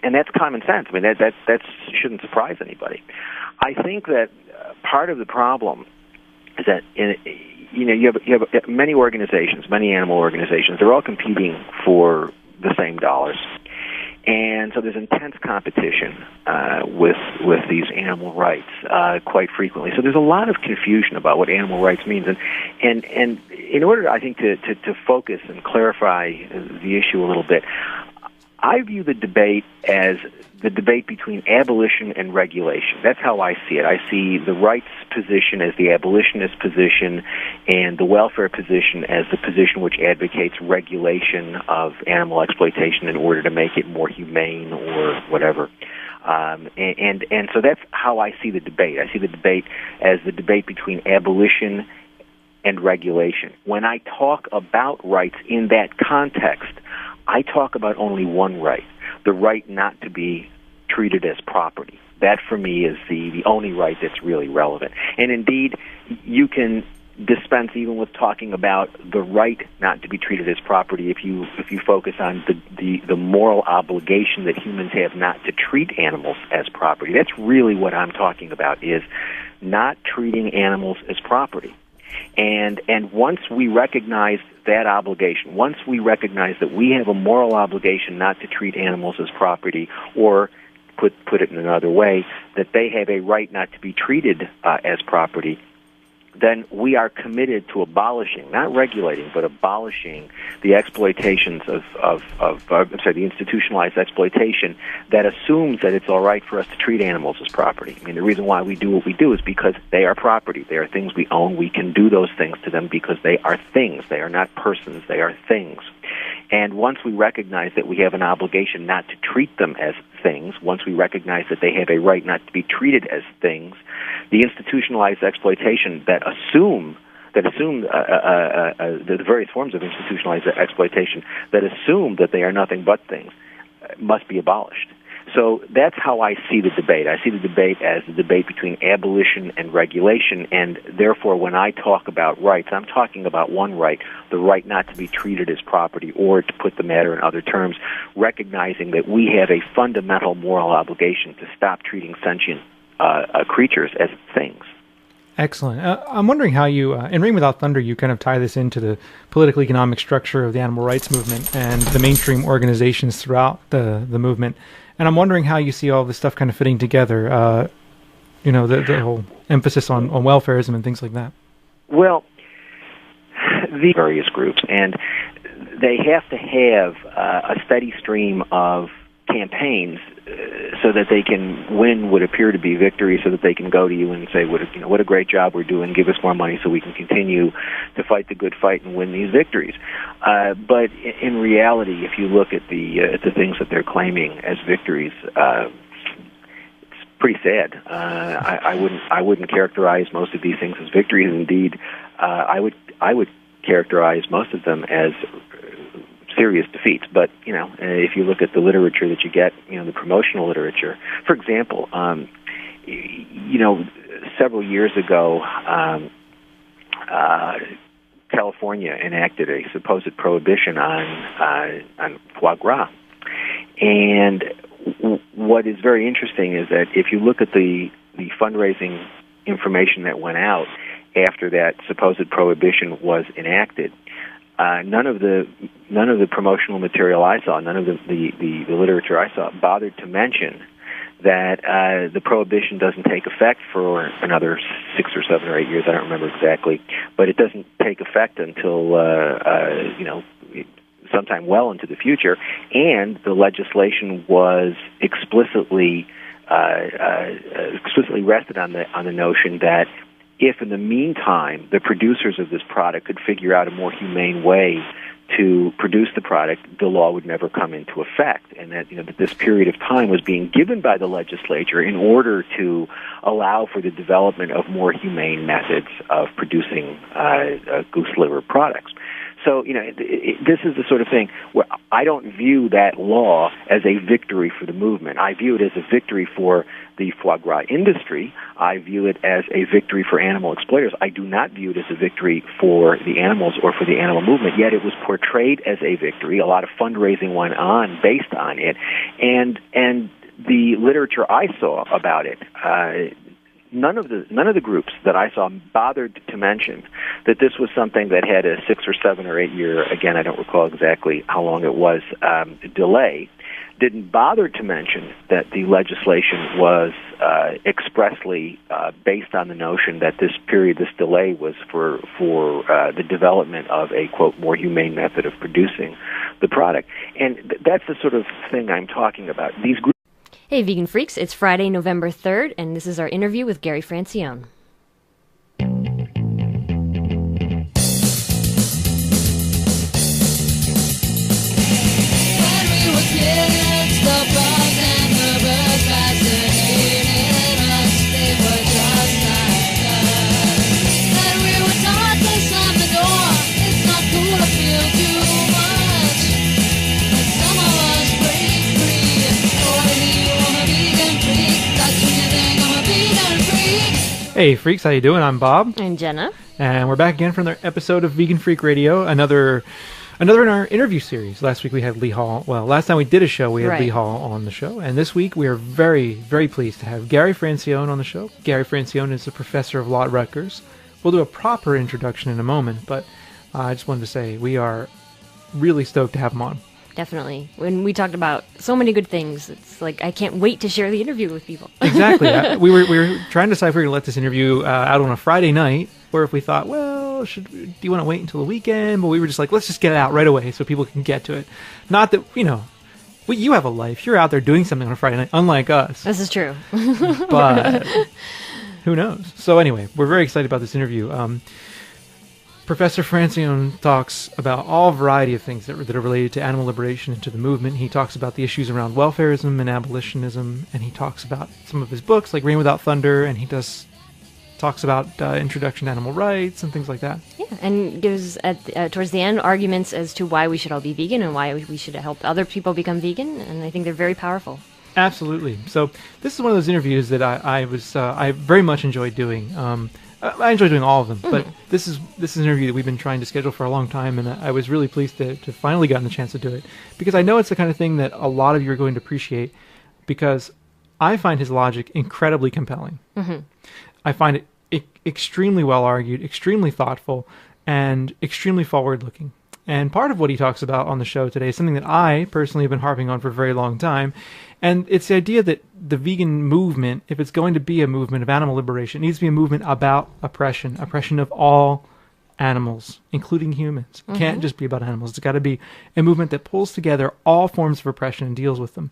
And that's common sense. I mean, that shouldn't surprise anybody. I think that part of the problem is that you have many organizations, many animal organizations. They're all competing for the same dollars, and so there's intense competition with these animal rights quite frequently. So there's a lot of confusion about what animal rights means, and in order, I think, to focus and clarify the issue a little bit, I view the debate as the debate between abolition and regulation. That's how I see it. I see the rights position as the abolitionist position and the welfare position as the position which advocates regulation of animal exploitation in order to make it more humane or whatever. And so that's how I see the debate. I see the debate as the debate between abolition and regulation. When I talk about rights in that context, I talk about only one right, the right not to be treated as property. That, for me, is the only right that's really relevant. And indeed, you can dispense even with talking about the right not to be treated as property if you focus on the moral obligation that humans have not to treat animals as property. That's really what I'm talking about, is not treating animals as property. And once we recognize that obligation, once we recognize that we have a moral obligation not to treat animals as property, or put it in another way, that they have a right not to be treated as property, then we are committed to abolishing, not regulating, but abolishing the exploitations the institutionalized exploitation that assumes that it's all right for us to treat animals as property. I mean, the reason why we do what we do is because they are property. They are things we own. We can do those things to them because they are things. They are not persons. They are things. And once we recognize that we have an obligation not to treat them as things, once we recognize that they have a right not to be treated as things, the institutionalized exploitation that assume the various forms of institutionalized exploitation that assume that they are nothing but things must be abolished. So that's how I see the debate. I see the debate as the debate between abolition and regulation, and therefore when I talk about rights, I'm talking about one right, the right not to be treated as property, or to put the matter in other terms, recognizing that we have a fundamental moral obligation to stop treating sentient creatures as things. Excellent. I'm wondering how you, in Rain Without Thunder, you kind of tie this into the political economic structure of the animal rights movement and the mainstream organizations throughout the movement. And I'm wondering how you see all this stuff kind of fitting together, the whole emphasis on welfarism and things like that. Well, the various groups, and they have to have a steady stream of campaigns so that they can win what appear to be victories, so that they can go to you and say, what a great job we're doing, give us more money so we can continue to fight the good fight and win these victories. But in reality, if you look at the things that they're claiming as victories, it's pretty sad. I wouldn't characterize most of these things as victories. Indeed, I would characterize most of them as serious defeats. But if you look at the literature that you get, the promotional literature, for example, several years ago, California enacted a supposed prohibition on foie gras, and what is very interesting is that if you look at the fundraising information that went out after that supposed prohibition was enacted, none of the promotional material I saw, none of the literature I saw bothered to mention that the prohibition doesn't take effect for another 6 or 7 or 8 years. I don't remember exactly, but it doesn't take effect until sometime well into the future. And the legislation was explicitly rested on the notion that if in the meantime the producers of this product could figure out a more humane way to produce the product, the law would never come into effect, and that that this period of time was being given by the legislature in order to allow for the development of more humane methods of producing goose liver products. So, this is the sort of thing where I don't view that law as a victory for the movement. I view it as a victory for the foie gras industry. I view it as a victory for animal exploiters. I do not view it as a victory for the animals or for the animal movement, yet it was portrayed as a victory. A lot of fundraising went on based on it, and the literature I saw about it, none of the groups that I saw bothered to mention that this was something that had a 6 or 7 or 8 year, again, I don't recall exactly how long it was, delay. Didn't bother to mention that the legislation was expressly based on the notion that this delay was for the development of a, quote, more humane method of producing the product. And that's the sort of thing I'm talking about. These groups. Hey, Vegan Freaks, it's Friday, November 3rd, and this is our interview with Gary Francione. Hey, Freaks, how you doing? I'm Bob. And Jenna. And we're back again for another episode of Vegan Freak Radio, another in our interview series. Last week we had Lee Hall. Well, last time we did a show, we had Lee Hall on the show. And this week we are very, very pleased to have Gary Francione on the show. Gary Francione is a professor of law at Rutgers. We'll do a proper introduction in a moment, but I just wanted to say we are really stoked to have him on. Definitely. When we talked about so many good things, it's like I can't wait to share the interview with people. Exactly. We were trying to decide if we were going to let this interview out on a Friday night, or if we thought, well, do you want to wait until the weekend? But we were just like, let's just get it out right away so people can get to it. Not that, you have a life. You're out there doing something on a Friday night, unlike us. This is true. But who knows? So anyway, we're very excited about this interview. Professor Francione talks about all variety of things that are related to animal liberation and to the movement. He talks about the issues around welfarism and abolitionism, and he talks about some of his books, like Rain Without Thunder, and he talks about introduction to animal rights and things like that. Yeah, and gives, towards the end, arguments as to why we should all be vegan and why we should help other people become vegan, and I think they're very powerful. Absolutely. So this is one of those interviews that I very much enjoyed doing. I enjoy doing all of them, but this is an interview that we've been trying to schedule for a long time, and I was really pleased to finally gotten the chance to do it, because I know it's the kind of thing that a lot of you are going to appreciate, because I find his logic incredibly compelling. Mm-hmm. I find it extremely well argued, extremely thoughtful, and extremely forward-looking. And part of what he talks about on the show today is something that I personally have been harping on for a very long time. And it's the idea that the vegan movement, if it's going to be a movement of animal liberation, it needs to be a movement about oppression of all animals, including humans. It can't just be about animals. It's got to be a movement that pulls together all forms of oppression and deals with them.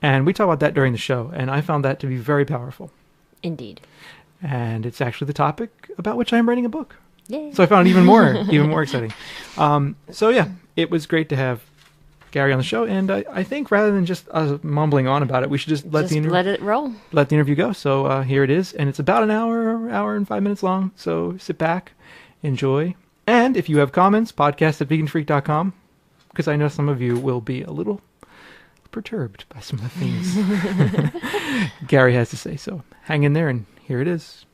And we talk about that during the show, and I found that to be very powerful. Indeed. And it's actually the topic about which I'm writing a book. Yay. So I found it even more exciting. So yeah, it was great to have Gary on the show, and I think rather than just us mumbling on about it, we should just let it roll. Let the interview go. So here it is, and it's about an hour and 5 minutes long. So sit back, enjoy, and if you have comments, podcast@veganfreak.com, because I know some of you will be a little perturbed by some of the things Gary has to say. So hang in there, and here it is.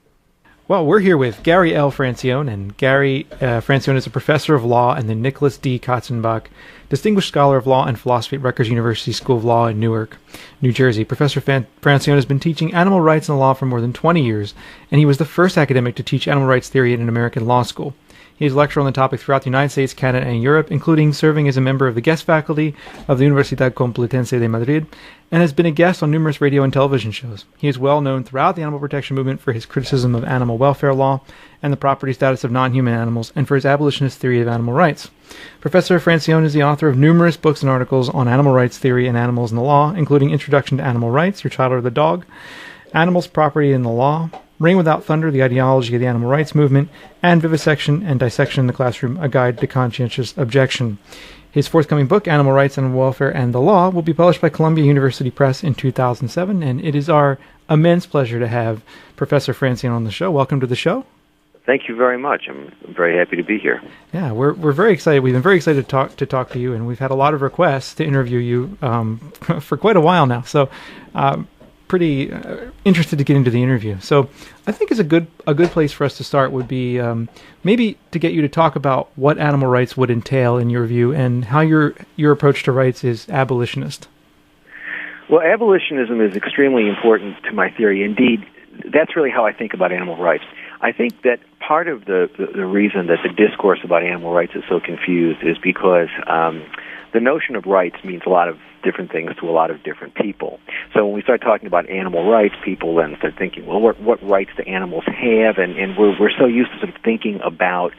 Well, we're here with Gary L. Francione, and Gary Francione is a professor of law and the Nicholas D. Kateznbach Distinguished Scholar of Law and Philosophy at Rutgers University School of Law in Newark, New Jersey. Professor Francione has been teaching animal rights and law for more than 20 years, and he was the first academic to teach animal rights theory at an American law school. He has lectured on the topic throughout the United States, Canada, and Europe, including serving as a member of the guest faculty of the Universidad Complutense de Madrid, and has been a guest on numerous radio and television shows. He is well known throughout the animal protection movement for his criticism of animal welfare law and the property status of non-human animals, and for his abolitionist theory of animal rights. Professor Francione is the author of numerous books and articles on animal rights theory and animals in the law, including Introduction to Animal Rights, Your Child or the Dog, Animals, Property, and the Law, Reign Without Thunder, The Ideology of the Animal Rights Movement, and Vivisection and Dissection in the Classroom, A Guide to Conscientious Objection. His forthcoming book, Animal Rights, Animal Welfare, and the Law, will be published by Columbia University Press in 2007, and it is our immense pleasure to have Professor Francione on the show. Welcome to the show. Thank you very much. I'm very happy to be here. Yeah, we're very excited. We've been very excited to talk to you, and we've had a lot of requests to interview you for quite a while now. So, pretty interested to get into the interview. So, I think it's a good place for us to start would be maybe to get you to talk about what animal rights would entail in your view, and how your approach to rights is abolitionist. Well, abolitionism is extremely important to my theory. Indeed, that's really how I think about animal rights. I think that part of the reason that the discourse about animal rights is so confused is because the notion of rights means a lot of different things to a lot of different people. So when we start talking about animal rights, people then start thinking, well, what rights do animals have? And we're so used to sort of thinking about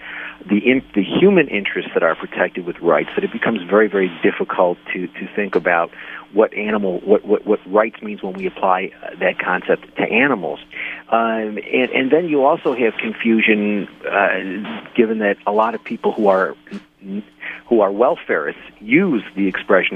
the human interests that are protected with rights that it becomes very, very difficult to think about what rights means when we apply that concept to animals. And then you also have confusion given that a lot of people who are welfarists use the expression